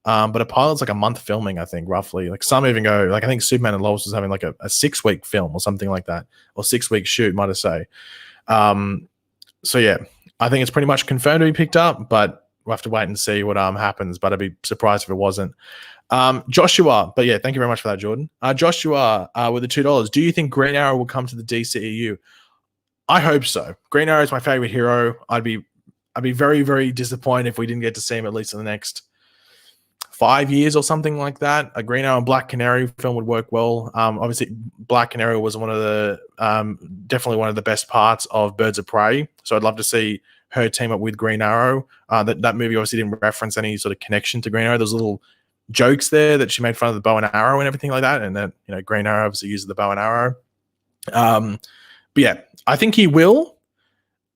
But a pilot's like a month filming, I think, roughly. Like some even go, like I think Superman and Lois was having like a 6-week film or something like that, or 6-week shoot, might I say. So yeah, I think it's pretty much confirmed to be picked up, but we'll have to wait and see what happens. But I'd be surprised if it wasn't. Joshua, but yeah, thank you very much for that, Jordan. Joshua, with the $2, do you think Green Arrow will come to the DCEU? I hope so. Green Arrow is my favorite hero. I'd be very, very disappointed if we didn't get to see him at least in the next 5 years or something like that. A Green Arrow and Black Canary film would work well. Obviously, Black Canary was one of the definitely one of the best parts of Birds of Prey. So I'd love to see her team up with Green Arrow. That movie obviously didn't reference any sort of connection to Green Arrow. There's little jokes there that she made fun of the bow and arrow and everything like that, and then Green Arrow obviously uses the bow and arrow. But yeah, I think he will.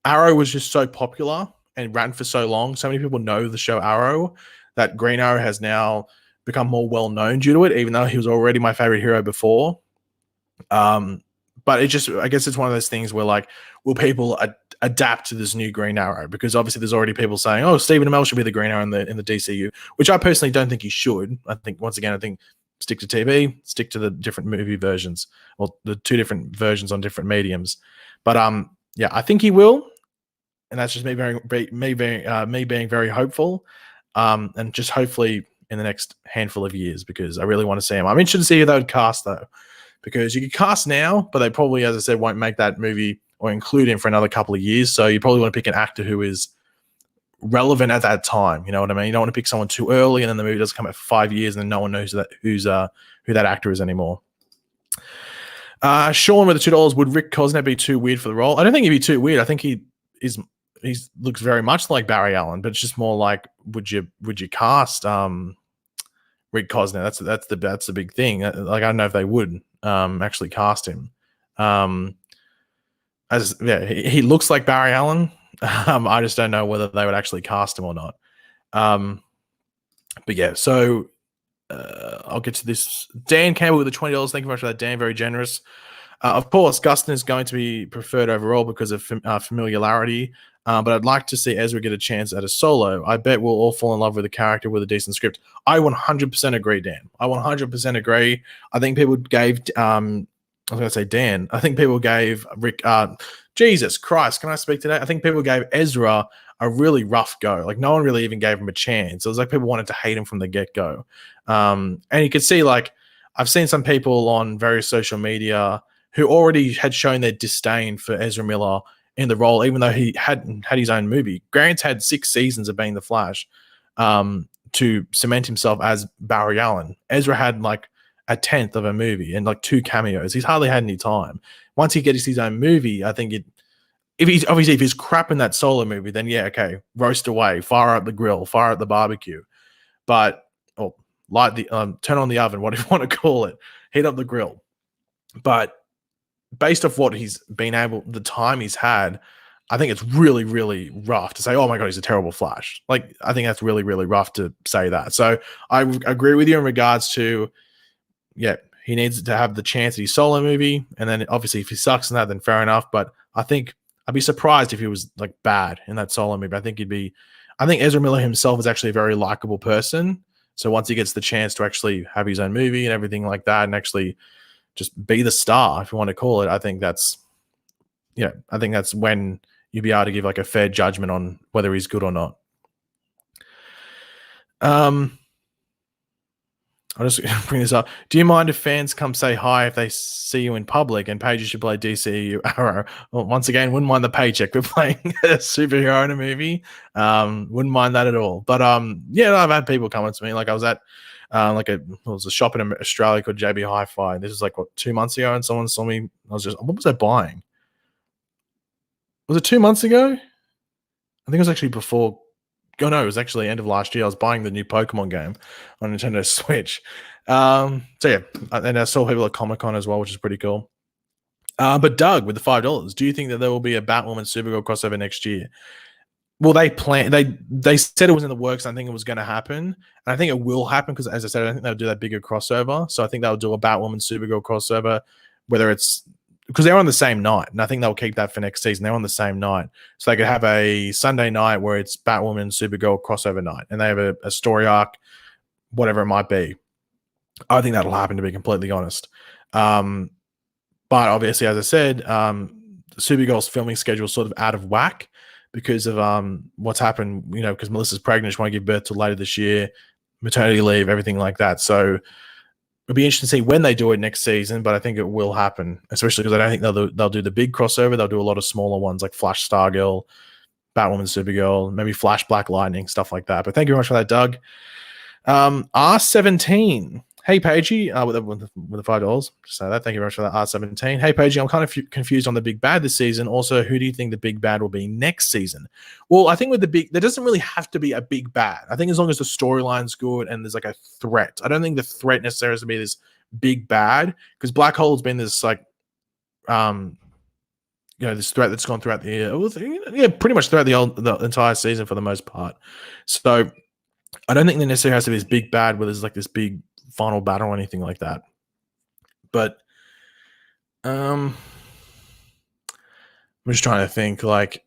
Arrow was just so popular and ran for so long. So many people know the show Arrow that Green Arrow has now become more well known due to it, even though he was already my favorite hero before. But it just, I guess it's one of those things where, like, will people adapt to this new Green Arrow? Because obviously there's already people saying, oh, Stephen Amell should be the Green Arrow in the DCU, which I personally don't think he should. I think, once again, stick to TV, stick to the different movie versions, or the two different versions on different mediums. But yeah, I think he will, and that's just me being very hopeful, and just hopefully in the next handful of years, because I really want to see him. I'm interested to see who they would cast though, because you could cast now, but they probably, as I said, won't make that movie or include him for another couple of years. So you probably want to pick an actor who is relevant at that time. You know what I mean? You don't want to pick someone too early and then the movie doesn't come out for 5 years and then no one knows who that actor is anymore. Sean with the $2, would Rick Cosner be too weird for the role? I don't think he'd be too weird. I think he looks very much like Barry Allen, but it's just more like, would you cast Rick Cosner? That's the big thing. Like, I don't know if they would actually cast him. He looks like Barry Allen. I just don't know whether they would actually cast him or not. But yeah, so I'll get to this. Dan Campbell with the $20. Thank you very much for that, Dan. Very generous. Of course, Gustin is going to be preferred overall because of familiarity. But I'd like to see Ezra get a chance at a solo. I bet we'll all fall in love with a character with a decent script. I 100% agree, Dan. I 100% agree. I think people gave I was going to say Dan. I think people gave Rick, Jesus Christ, can I speak today? I think people gave Ezra a really rough go. Like, no one really even gave him a chance. It was like people wanted to hate him from the get-go. And you could see, like, I've seen some people on various social media who already had shown their disdain for Ezra Miller in the role, even though he hadn't had his own movie. Grant's had 6 seasons of being the Flash to cement himself as Barry Allen. Ezra had, like, a 10th of a movie and like 2 cameos. He's hardly had any time. Once he gets his own movie, I think if he's crap in that solo movie, then yeah, okay, roast away, fire up the grill, fire up the barbecue, but light the turn on the oven, whatever you want to call it, heat up the grill. But based off what he's been the time he's had, I think it's really, really rough to say, oh my God, he's a terrible Flash. Like, I think that's really, really rough to say that. So I agree with you in regards to, yeah, he needs to have the chance at his solo movie. And then obviously if he sucks in that, then fair enough. But I think I'd be surprised if he was like bad in that solo movie. I think Ezra Miller himself is actually a very likable person. So once he gets the chance to actually have his own movie and everything like that, and actually just be the star, if you want to call it, I think that's when you'll be able to give like a fair judgment on whether he's good or not. I'll just bring this up. Do you mind if fans come say hi if they see you in public? And Pagey should play DCU Arrow. Well, once again, wouldn't mind the paycheck for playing a superhero in a movie. Wouldn't mind that at all. But yeah, I've had people come up to me. Like I was at it was a shop in Australia called JB Hi-Fi. This was like 2 months ago, and someone saw me. What was I buying? Was it 2 months ago? I think it was actually before. Oh no, it was actually end of last year. I was buying the new Pokemon game on Nintendo Switch. So yeah, and I saw people at Comic-Con as well, which is pretty cool. But Doug, with the $5, do you think that there will be a Batwoman Supergirl crossover next year? Well, they said it was in the works. I think it was going to happen, and I think it will happen because, as I said, I think they'll do that bigger crossover. So I think they'll do a Batwoman Supergirl crossover, whether it's because they're on the same night, and I think they'll keep that for next season. They're on the same night, so they could have a Sunday night where it's Batwoman Supergirl crossover night, and they have a story arc, whatever it might be. I think that'll happen, to be completely honest. But obviously, as I said, Supergirl's filming schedule is sort of out of whack because of what's happened, because Melissa's pregnant, she won't give birth till later this year, maternity leave, everything like that. So it'll be interesting to see when they do it next season, but I think it will happen, especially because I don't think they'll do the big crossover. They'll do a lot of smaller ones like Flash Stargirl, Batwoman Supergirl, maybe Flash Black Lightning, stuff like that. But thank you very much for that, Doug. R17. Hey, Pagey, with the $5. Just say that. Thank you very much for that, R17. Hey, Pagey, I'm kind of confused on the big bad this season. Also, who do you think the big bad will be next season? Well, I think with there doesn't really have to be a big bad. I think as long as the storyline's good and there's like a threat. I don't think the threat necessarily has to be this big bad, because Black Hole's been this like, this threat that's gone throughout the year. Yeah, pretty much throughout the entire season for the most part. So I don't think there necessarily has to be this big bad where there's like this big final battle or anything like that. But I'm just trying to think like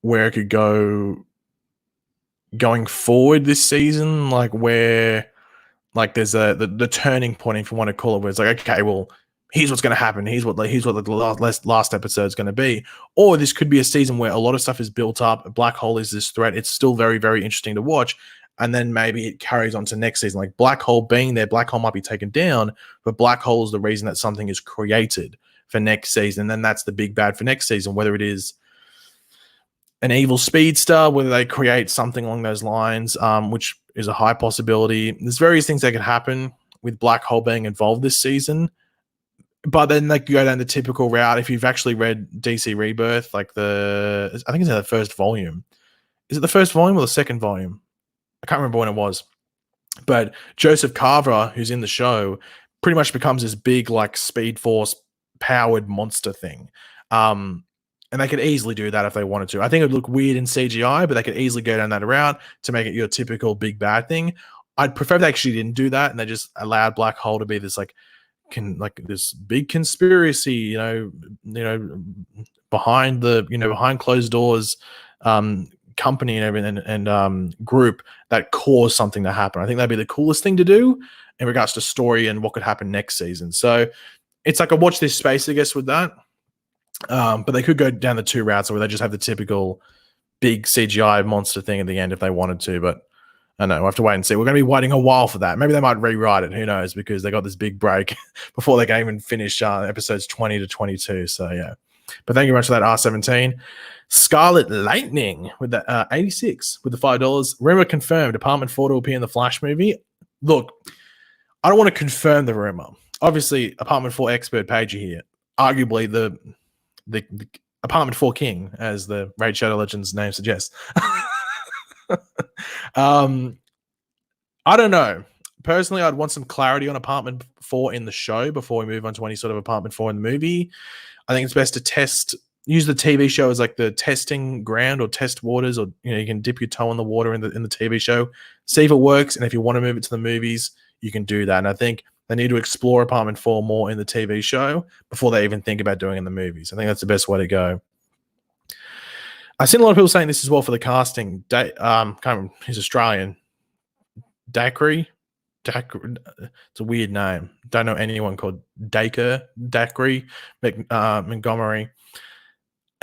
where it could go going forward this season, like where like there's the turning point, if you want to call it, where it's like, okay, well, here's what's going to happen. Here's what the last episode is going to be. Or this could be a season where a lot of stuff is built up. Black Hole is this threat. It's still very, very interesting to watch. And then maybe it carries on to next season. Like Black Hole being there, Black Hole might be taken down, but Black Hole is the reason that something is created for next season. And then that's the big bad for next season, whether it is an evil speedster, whether they create something along those lines, which is a high possibility. There's various things that could happen with Black Hole being involved this season. But then they could go down the typical route. If you've actually read DC Rebirth, like I think it's in the first volume. Is it the first volume or the second volume? I can't remember when it was. But Joseph Carver, who's in the show, pretty much becomes this big, like, Speed Force powered monster thing. And they could easily do that if they wanted to. I think it would look weird in CGI, but they could easily go down that route to make it your typical big bad thing. I'd prefer if they actually didn't do that and they just allowed Black Hole to be this this big conspiracy, behind closed doors, company and everything and group that caused something to happen. I think that'd be the coolest thing to do in regards to story and what could happen next season. So it's like a watch this space, I guess, with that. But they could go down the two routes where they just have the typical big CGI monster thing at the end if they wanted to. But I don't know. We'll have to wait and see. We're going to be waiting a while for that. Maybe they might rewrite it. Who knows? Because they got this big break before they can even finish episodes 20 to 22. So, yeah. But thank you very much for that, R17. Scarlet Lightning with the 86 with the $5. Rumor confirmed. Apartment 4 to appear in the Flash movie. Look, I don't want to confirm the rumor. Obviously, Apartment 4 expert Pagey here. Arguably the Apartment 4 king, as the Raid Shadow Legends name suggests. I don't know. Personally, I'd want some clarity on Apartment 4 in the show before we move on to any sort of Apartment 4 in the movie. I think it's best to use the TV show as like the testing ground or test waters, or you can dip your toe in the water in the TV show, see if it works, and if you want to move it to the movies, you can do that. And I think they need to explore Apartment 4 more in the TV show before they even think about doing it in the movies. I think that's the best way to go. I've seen a lot of people saying this as well for the casting. He's Australian. Dacre. It's a weird name. Don't know anyone called Dacre Montgomery.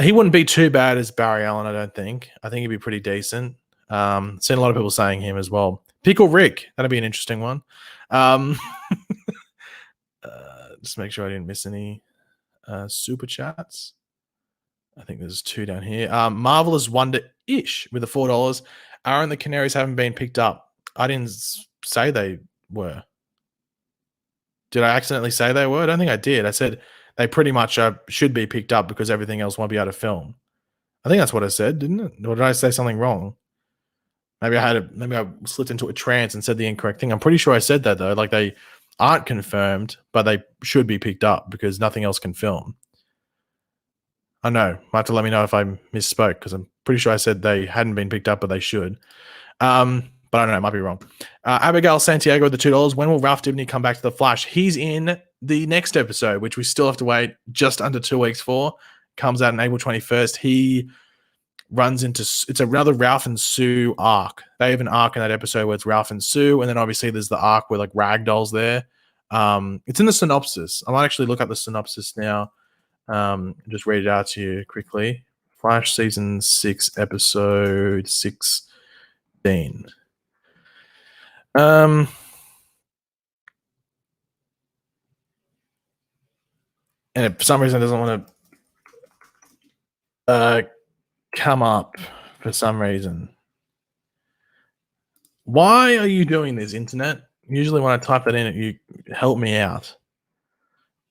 He wouldn't be too bad as Barry Allen, I don't think. I think he'd be pretty decent. Seen a lot of people saying him as well. Pickle Rick. That'd be an interesting one. Just make sure I didn't miss any super chats. I think there's 2 down here. Marvelous Wonder-ish with the $4. Aaron, the Canaries haven't been picked up. I didn't say they were. Did I accidentally say they were? I don't think I did. I said they pretty much should be picked up because everything else won't be able to film. I think that's what I said, didn't it? Or did I say something wrong? Maybe I slipped into a trance and said the incorrect thing. I'm pretty sure I said that though. Like they aren't confirmed, but they should be picked up because nothing else can film. I know. Might have to let me know if I misspoke because I'm pretty sure I said they hadn't been picked up, but they should. But I don't know. I might be wrong. Abigail Santiago with the $2. When will Ralph Dibny come back to the Flash? He's in the next episode, which we still have to wait just under 2 weeks for. Comes out on April 21st. He runs into it's another Ralph and Sue arc. They have an arc in that episode where it's Ralph and Sue, and then obviously there's the arc where like Ragdoll's there. It's in the synopsis. I might actually look up the synopsis now. Just read it out to you quickly. Flash season 6, episode 16. And for some reason it doesn't want to come up for some reason. Why are you doing this, internet? Usually when I type that in, you help me out.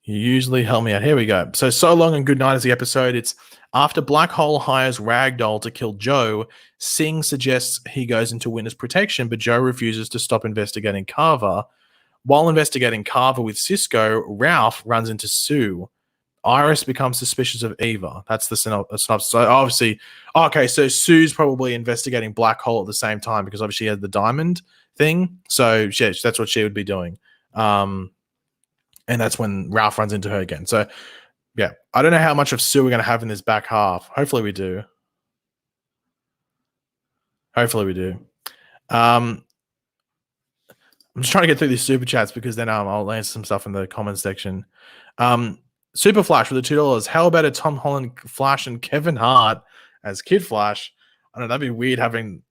You usually help me out. Here we go. So Long and Good Night is the episode. It's after Black Hole hires Ragdoll to kill Joe, Singh suggests he goes into witness protection, but Joe refuses to stop investigating Carver. While investigating Carver with Cisco, Ralph runs into Sue. Iris becomes suspicious of Eva. That's the synopsis. So obviously, okay, so Sue's probably investigating Black Hole at the same time because obviously she had the diamond thing. So yeah, that's what she would be doing. And that's when Ralph runs into her again. So yeah, I don't know how much of Sue we're going to have in this back half. Hopefully we do. I'm just trying to get through these super chats because then I'll answer some stuff in the comments section. Super Flash with the $2. How about a Tom Holland Flash and Kevin Hart as Kid Flash? I don't know. That'd be weird having.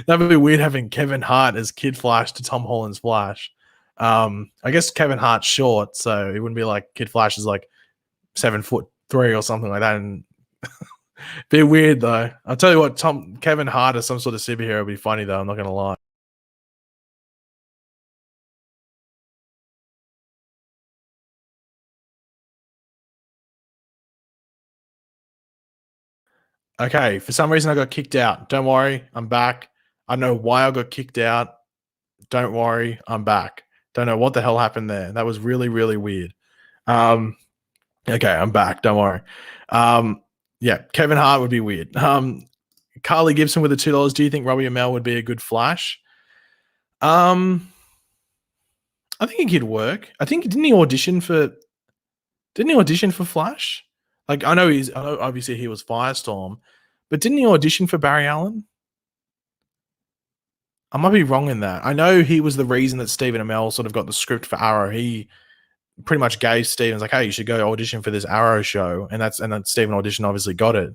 That'd be weird having Kevin Hart as Kid Flash to Tom Holland's Flash. I guess Kevin Hart's short, so it wouldn't be like Kid Flash is like 7'3" or something like that. And be weird though. I'll tell you what, Kevin Hart as some sort of superhero would be funny though. I'm not gonna lie. Okay, for some reason I got kicked out. Don't worry, I'm back. I don't know why I got kicked out. Don't worry, I'm back. Don't know what the hell happened there. That was really, really weird. Okay, I'm back. Don't worry. Yeah, Kevin Hart would be weird. Carly Gibson with the $2. Do you think Robbie Amell would be a good Flash? I think he could work. I think didn't he audition for Flash? Like I know obviously he was Firestorm, but didn't he audition for Barry Allen? I might be wrong in that. I know he was the reason that Stephen Amell sort of got the script for Arrow. He pretty much gave Stephen like, hey, you should go audition for this Arrow show, and then Stephen auditioned, obviously got it.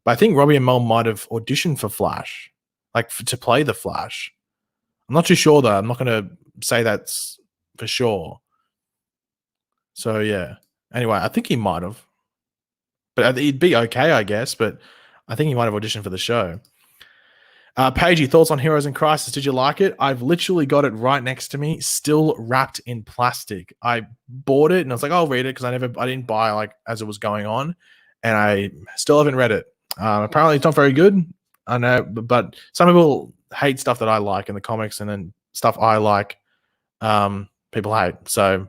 But I think Robbie Amell might have auditioned for Flash, like to play the Flash. I'm not too sure though. I'm not going to say that's for sure. So yeah. Anyway, I think he might have, but he'd be okay, I guess. But I think he might have auditioned for the show. Pagey, thoughts on Heroes in Crisis? Did you like it? I've literally got it right next to me, still wrapped in plastic. I bought it and I was like, I'll read it because I didn't buy like as it was going on, and I still haven't read it. Apparently, it's not very good. I know, but some people hate stuff that I like in the comics, and then stuff I like, people hate. So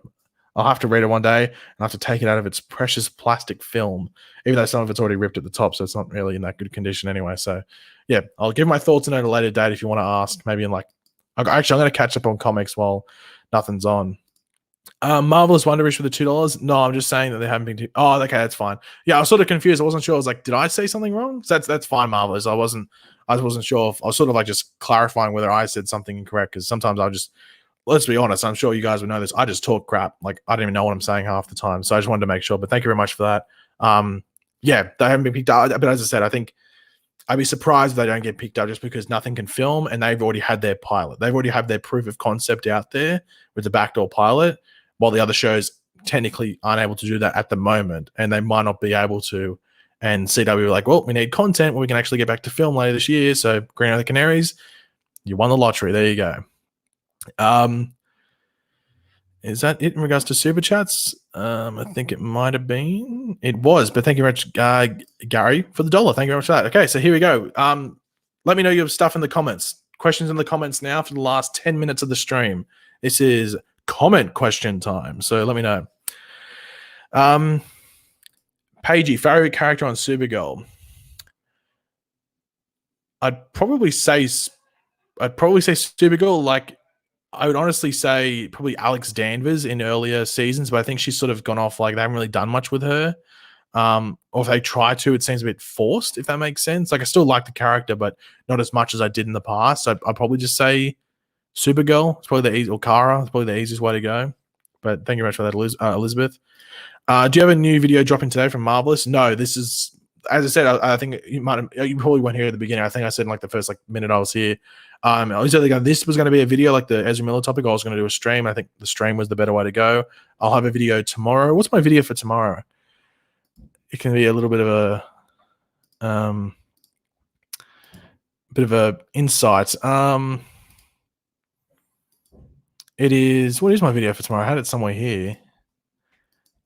I'll have to read it one day and I'll have to take it out of its precious plastic film, even though some of it's already ripped at the top, so it's not really in that good condition anyway. So yeah, I'll give my thoughts on it at a later date if you want to ask. Maybe in like, actually, I'm going to catch up on comics while nothing's on. Marvelous Wonderish for the $2. No, I'm just saying that they haven't been. Oh, okay, that's fine. Yeah, I was sort of confused. I wasn't sure. I was like, did I say something wrong? So that's fine, Marvelous. I wasn't sure. I was sort of like just clarifying whether I said something incorrect because sometimes let's be honest, I'm sure you guys would know this. I just talk crap. Like I don't even know what I'm saying half the time. So I just wanted to make sure. But thank you very much for that. Yeah, they haven't been picked up. But as I said, I think I'd be surprised if they don't get picked up just because nothing can film and they've already had their pilot. They've already had their proof of concept out there with the backdoor pilot, while the other shows technically aren't able to do that at the moment, and they might not be able to. And CW were like, well, we need content where we can actually get back to film later this year. So Green Eye the Canaries, you won the lottery. There you go. Is that it in regards to super chats? I think it might have been. It was, but thank you very much, Gary, for the $1. Thank you very much for that. Okay, so here we go. Let me know your stuff in the comments. Questions in the comments now for the last 10 minutes of the stream. This is comment question time. So let me know. Pagey, favorite character on Supergirl. I'd probably say Supergirl. Like, I would honestly say probably Alex Danvers in earlier seasons, but I think she's sort of gone off. Like, they haven't really done much with her. Or if they try to, it seems a bit forced, if that makes sense. Like, I still like the character, but not as much as I did in the past. So I'd probably just say Supergirl. It's probably the easy, or Kara. It's probably the easiest way to go. But thank you very much for that, Elizabeth. Do you have a new video dropping today from Marvelous? No, this is, as I said, I think you probably weren't here at the beginning. I think I said in like the first minute I was here. I was either going, this was going to be a video like the Ezra Miller topic, or I was going to do a stream. I think the stream was the better way to go. I'll have a video tomorrow. What's my video for tomorrow? It can be a little bit of a insight. It is, what is my video for tomorrow? I had it somewhere here.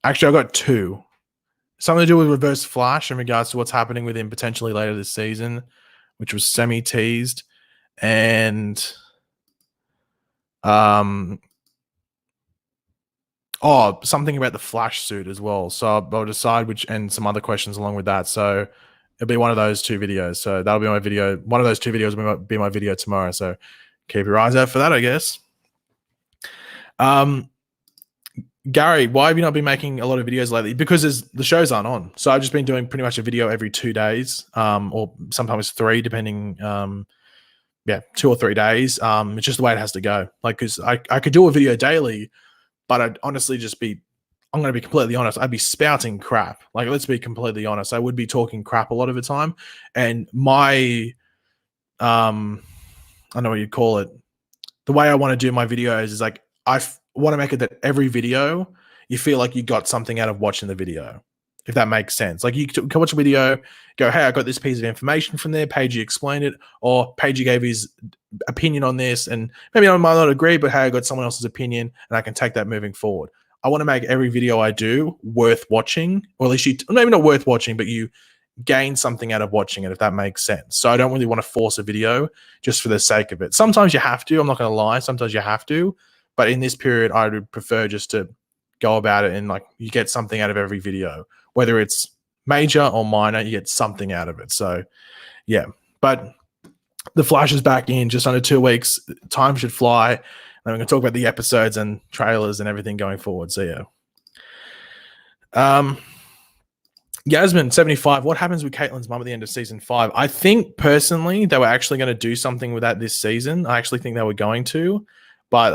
Actually, I got two. Something to do with Reverse Flash in regards to what's happening with him potentially later this season, which was semi-teased. And something about the Flash suit as well. So I'll decide which, and some other questions along with that. So it'll be one of those two videos. So that'll be my video. One of those two videos will be my video tomorrow. So keep your eyes out for that, I guess. Gary, why have you not been making a lot of videos lately? Because the shows aren't on. So I've just been doing pretty much a video every 2 days, or sometimes 3, depending. 2 or 3 days. It's just the way it has to go. Like, because I could do a video daily, but I'd honestly just be, I'm going to be completely honest, I'd be spouting crap. Like, let's be completely honest. I would be talking crap a lot of the time. And my, I don't know what you'd call it. The way I want to do my videos is like, I want to make it that every video, you feel like you got something out of watching the video, if that makes sense. Like, you can watch a video, go, hey, I got this piece of information from there, Pagey explained it, or Pagey gave his opinion on this, and maybe I might not agree, but hey, I got someone else's opinion, and I can take that moving forward. I want to make every video I do worth watching, or at least maybe not worth watching, but you gain something out of watching it, if that makes sense. So I don't really want to force a video just for the sake of it. Sometimes you have to, I'm not going to lie, sometimes you have to, but in this period, I would prefer just to go about it and like you get something out of every video, whether it's major or minor, you get something out of it. So yeah, but the Flash is back in just under 2 weeks. Time should fly. And we're going to talk about the episodes and trailers and everything going forward. So yeah. Yasmin 75. What happens with Caitlyn's mum at the end of season 5? I think personally they were actually going to do something with that this season. I actually think they were going to, but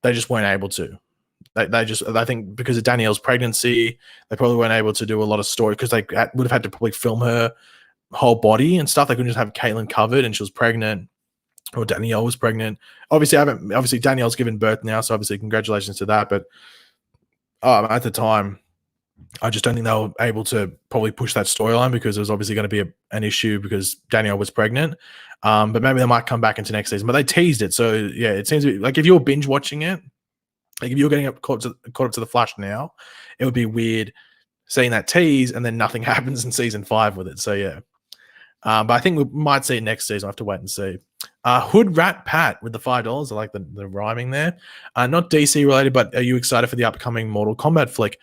they just weren't able to. I think because of Danielle's pregnancy, they probably weren't able to do a lot of story because they would have had to probably film her whole body and stuff. They couldn't just have Caitlyn covered and she was pregnant, or Danielle was pregnant. Obviously Danielle's given birth now, so obviously congratulations to that. But at the time, I just don't think they were able to probably push that storyline because it was obviously going to be an issue because Danielle was pregnant. But maybe they might come back into next season. But they teased it, so yeah, it seems to be like if you're binge watching it. Like if you're getting caught up to the Flash now, it would be weird seeing that tease and then nothing happens in season 5 with it. So yeah, but I think we might see it next season. I will have to wait and see. Hood Rat Pat with the $5. I like the rhyming there. Not DC related, but are you excited for the upcoming Mortal Kombat flick?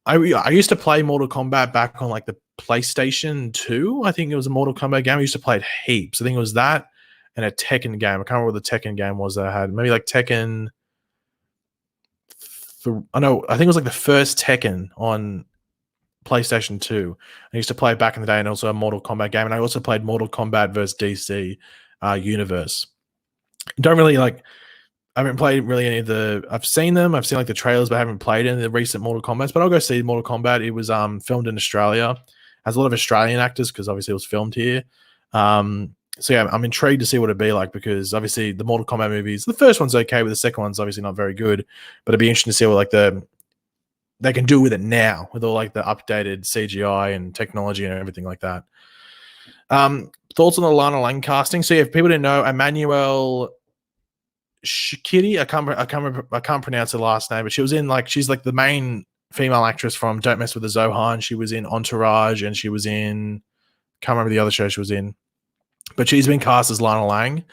I used to play Mortal Kombat back on like the PlayStation 2. I think it was a Mortal Kombat game. I used to play it heaps. I think it was that and a Tekken game. I can't remember what the Tekken game was that I had. Maybe like Tekken. I think it was like the first Tekken on PlayStation 2. I used to play it back in the day, and also a Mortal Kombat game. And I also played Mortal Kombat vs. DC Universe. Don't really like. I haven't played really any of the. I've seen them. I've seen like the trailers, but I haven't played any of the recent Mortal Kombats. But I'll go see Mortal Kombat. It was filmed in Australia. Has a lot of Australian actors because obviously it was filmed here. So yeah, I'm intrigued to see what it'd be like, because obviously the Mortal Kombat movies, the first one's okay, but the second one's obviously not very good. But it'd be interesting to see what like they can do with it now, with all like the updated CGI and technology and everything like that. Thoughts on the Lana Lang casting? So yeah, if people didn't know, Emmanuel Shikiri, I can't pronounce her last name, but she was in she's like the main female actress from Don't Mess with the Zohan. She was in Entourage, and she was in, can't remember the other show she was in, but she's been cast as Lana Lang.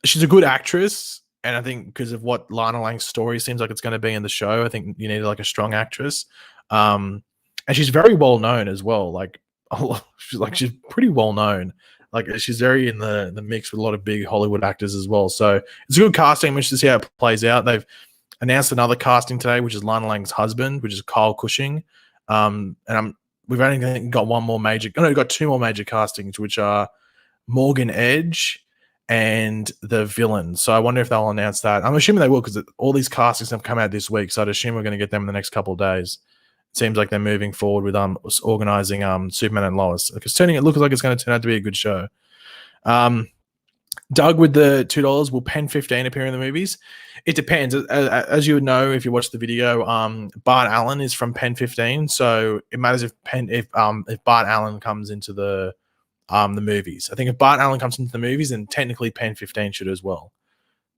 She's a good actress, and I think because of what Lana Lang's story seems like it's going to be in the show, I think you need like a strong actress. And she's very well known as well. She's pretty well known. Like she's very in the mix with a lot of big Hollywood actors as well. So it's a good casting. I'm interested to see how it plays out. They've announced another casting today, which is Lana Lang's husband, which is Kyle Cushing. We've only got one more major. No, we've got two more major castings, which are Morgan Edge and the villain. So I wonder if they'll announce that. I'm assuming they will, because all these castings have come out this week. So I'd assume we're going to get them in the next couple of days. It seems like they're moving forward with organizing Superman and Lois. Because it looks like it's going to turn out to be a good show. Doug with the $2, will Pen 15 appear in the movies? It depends. As you would know if you watch the video, Bart Allen is from Pen 15, so it matters if Bart Allen comes into the movies. I think if Bart Allen comes into the movies, then technically Pen 15 should as well.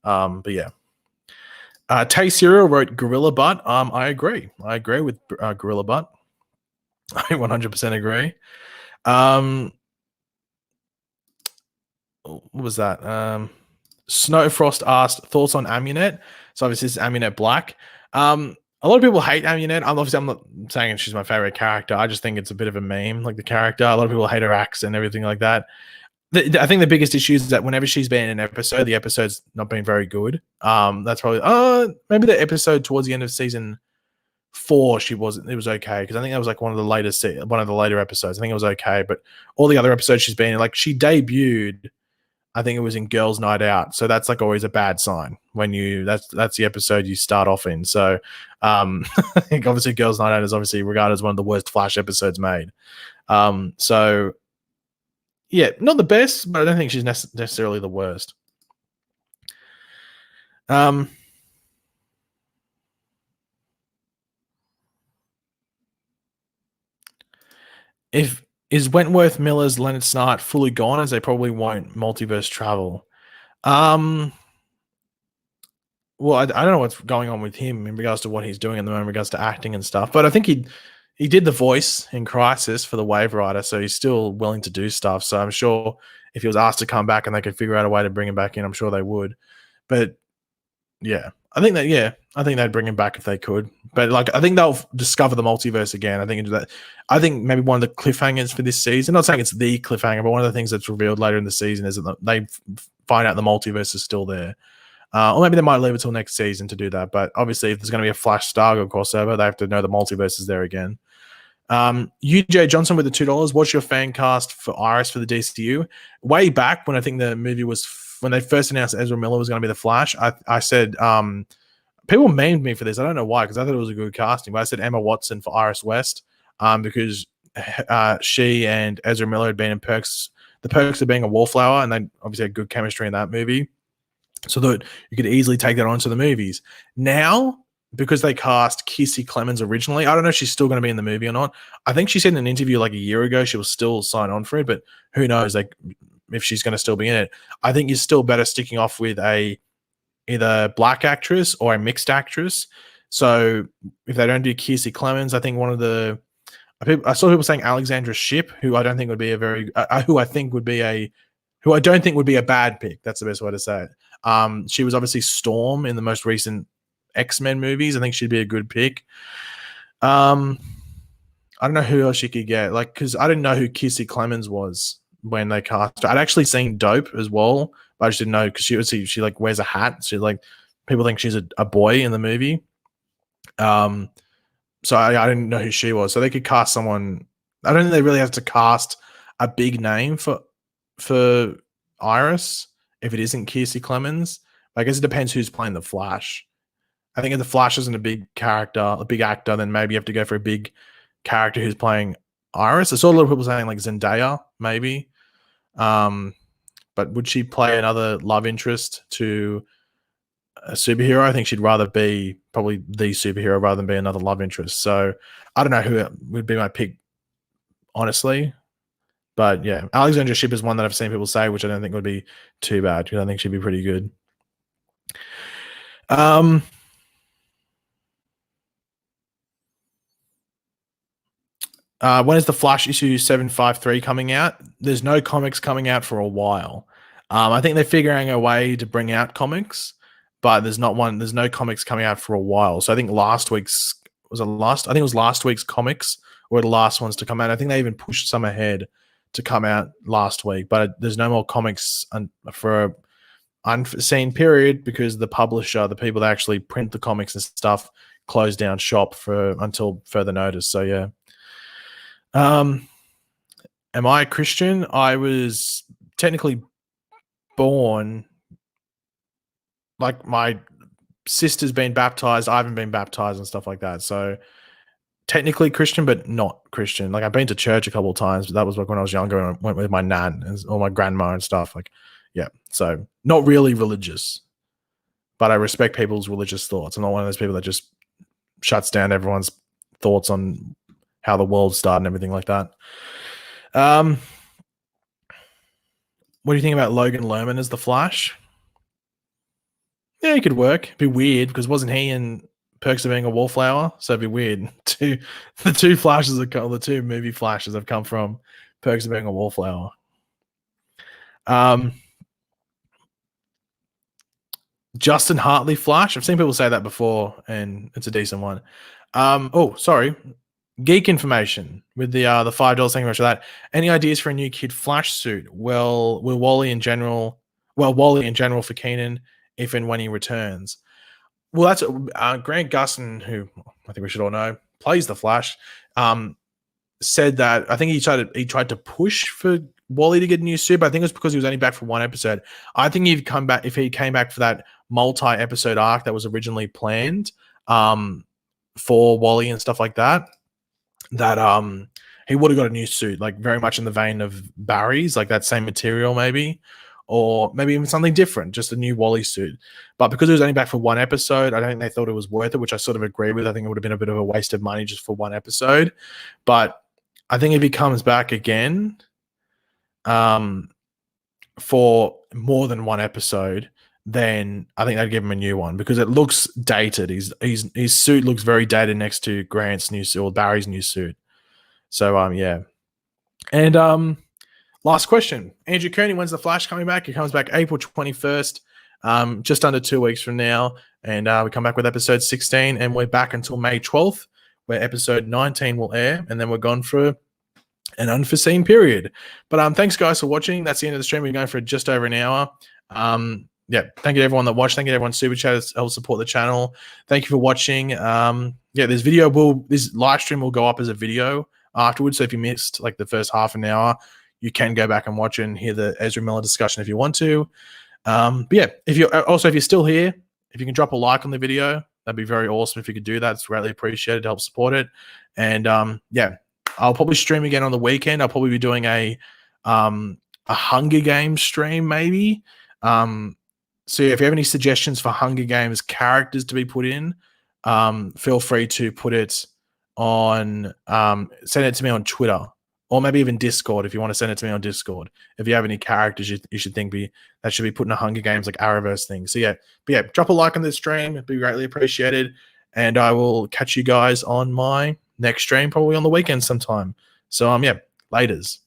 But yeah. Tay Serial wrote Gorilla Butt. I agree. I agree with Gorilla Butt. I 100% agree. What was that? Snowfrost asked thoughts on Amunet. So obviously this is Amunet Black. A lot of people hate Amunet. I'm not saying she's my favorite character. I just think it's a bit of a meme, like the character. A lot of people hate her accent and everything like that. I think the biggest issue is that whenever she's been in an episode, the episode's not been very good. That's probably maybe the episode towards the end of season 4 it was okay, because I think that was like one of the later episodes. I think it was okay, but all the other episodes she's been in, like she debuted, I think it was in Girls Night Out, so that's like always a bad sign when that's the episode you start off in. So I think obviously Girls Night Out is obviously regarded as one of the worst Flash episodes made. So yeah, not the best, but I don't think she's necessarily the worst. Is Wentworth Miller's Leonard Snart fully gone, as they probably won't multiverse travel? Well, I don't know what's going on with him in regards to what he's doing at the moment in regards to acting and stuff, but I think he did the voice in Crisis for the Wave Rider, so he's still willing to do stuff. So I'm sure if he was asked to come back and they could figure out a way to bring him back in, I'm sure they would. But yeah, I think they'd bring him back if they could. But like, I think they'll discover the multiverse again. I think maybe one of the cliffhangers for this season, not saying it's the cliffhanger, but one of the things that's revealed later in the season is that they find out the multiverse is still there. Or maybe they might leave it till next season to do that. But obviously, if there's going to be a Flash Stargirl crossover, they have to know the multiverse is there again. UJ Johnson with the $2. What's your fan cast for Iris for the DCU? Way back when I think the movie was, when they first announced Ezra Miller was going to be the Flash, I said, people memed me for this. I don't know why, because I thought it was a good casting. But I said Emma Watson for Iris West, because she and Ezra Miller had been in the perks of being a wallflower, and they obviously had good chemistry in that movie. So that you could easily take that onto the movies. Now, because they cast Kissy Clemens originally, I don't know if she's still going to be in the movie or not. I think she said in an interview like a year ago she was still signed on for it, but who knows if she's going to still be in it. I think you're still better sticking off with either black actress or a mixed actress. So if they don't do Kissy Clemens, I think I saw people saying Alexandra Shipp, who I don't think would be who I don't think would be a bad pick. That's the best way to say it. She was obviously Storm in the most recent X-Men movies. I think she'd be a good pick. I don't know who else you could get, because I didn't know who Kissy Clemens was when they cast her. I'd actually seen Dope as well, but I just didn't know, because she like wears a hat. She people think she's a boy in the movie. So I didn't know who she was. So they could cast someone. I don't think they really have to cast a big name for Iris if it isn't Kissy Clemens. I guess it depends who's playing the Flash. I think if the Flash isn't a big actor, then maybe you have to go for a big character who's playing Iris. I saw a lot of people saying like Zendaya, maybe. But would she play another love interest to a superhero? I think she'd rather be probably the superhero rather than be another love interest. So I don't know who would be my pick, honestly. But yeah, Alexandra Shipp is one that I've seen people say, which I don't think would be too bad because I think she'd be pretty good. When is the Flash issue 753 coming out? There's no comics coming out for a while. I think they're figuring a way to bring out comics, but there's no comics coming out for a while. So I think I think it was last week's comics were the last ones to come out. I think they even pushed some ahead to come out last week, but there's no more comics for a unforeseen period because the publisher, the people that actually print the comics and stuff, closed down shop until further notice. So yeah. Am I a Christian? I was technically born, like my sister's been baptized, I haven't been baptized and stuff like that. So technically Christian, but not Christian. Like I've been to church a couple of times, but that was like when I was younger and I went with my nan or my grandma and stuff. Like, yeah. So not really religious, but I respect people's religious thoughts. I'm not one of those people that just shuts down everyone's thoughts on how the world started and everything like that. What do you think about Logan Lerman as the Flash? Yeah, he could work. It'd be weird because wasn't he in Perks of Being a Wallflower? So it'd be weird. The two movie Flashes have come from Perks of Being a Wallflower. Justin Hartley Flash. I've seen people say that before, and it's a decent one. Oh, sorry. Geek information with the $5. Thank you very much for that. Any ideas for a new Kid Flash suit? Well, will Wally in general for Keenan if and when he returns. Well, that's Grant Gustin, who I think we should all know plays the Flash. Said that I think he tried to push for Wally to get a new suit, but I think it was because he was only back for one episode. I think if he came back for that multi-episode arc that was originally planned for Wally and stuff like that, that he would have got a new suit, like very much in the vein of Barry's, like that same material maybe, or maybe even something different, just a new Wally suit. But because it was only back for one episode, I don't think they thought it was worth it, which I sort of agree with. I think it would have been a bit of a waste of money just for one episode. But I think if he comes back again for more than one episode, then I think they'd give him a new one because it looks dated. His suit looks very dated next to Grant's new suit or Barry's new suit. So yeah. And last question. Andrew Kearney, when's the Flash coming back? He comes back April 21st, just under 2 weeks from now. And we come back with episode 16, and we're back until May 12th, where episode 19 will air, and then we're gone for an unforeseen period. But thanks, guys, for watching. That's the end of the stream. We're going for just over an hour. Yeah, thank you to everyone that watched. Thank you to everyone super chat help support the channel. Thank you for watching. Yeah, this live stream will go up as a video afterwards. So if you missed like the first half an hour, you can go back and watch and hear the Ezra Miller discussion if you want to. But yeah, if you're still here, if you can drop a like on the video, that'd be very awesome. If you could do that, it's greatly appreciated to help support it. And yeah, I'll probably stream again on the weekend. I'll probably be doing a Hunger Games stream maybe. So if you have any suggestions for Hunger Games characters to be put in, feel free to put it on, send it to me on Twitter or maybe even Discord if you want to send it to me on Discord. If you have any characters you should think that should be put in a Hunger Games like Arrowverse thing. So yeah, but yeah, drop a like on this stream. It'd be greatly appreciated. And I will catch you guys on my next stream, probably on the weekend sometime. So yeah, laters.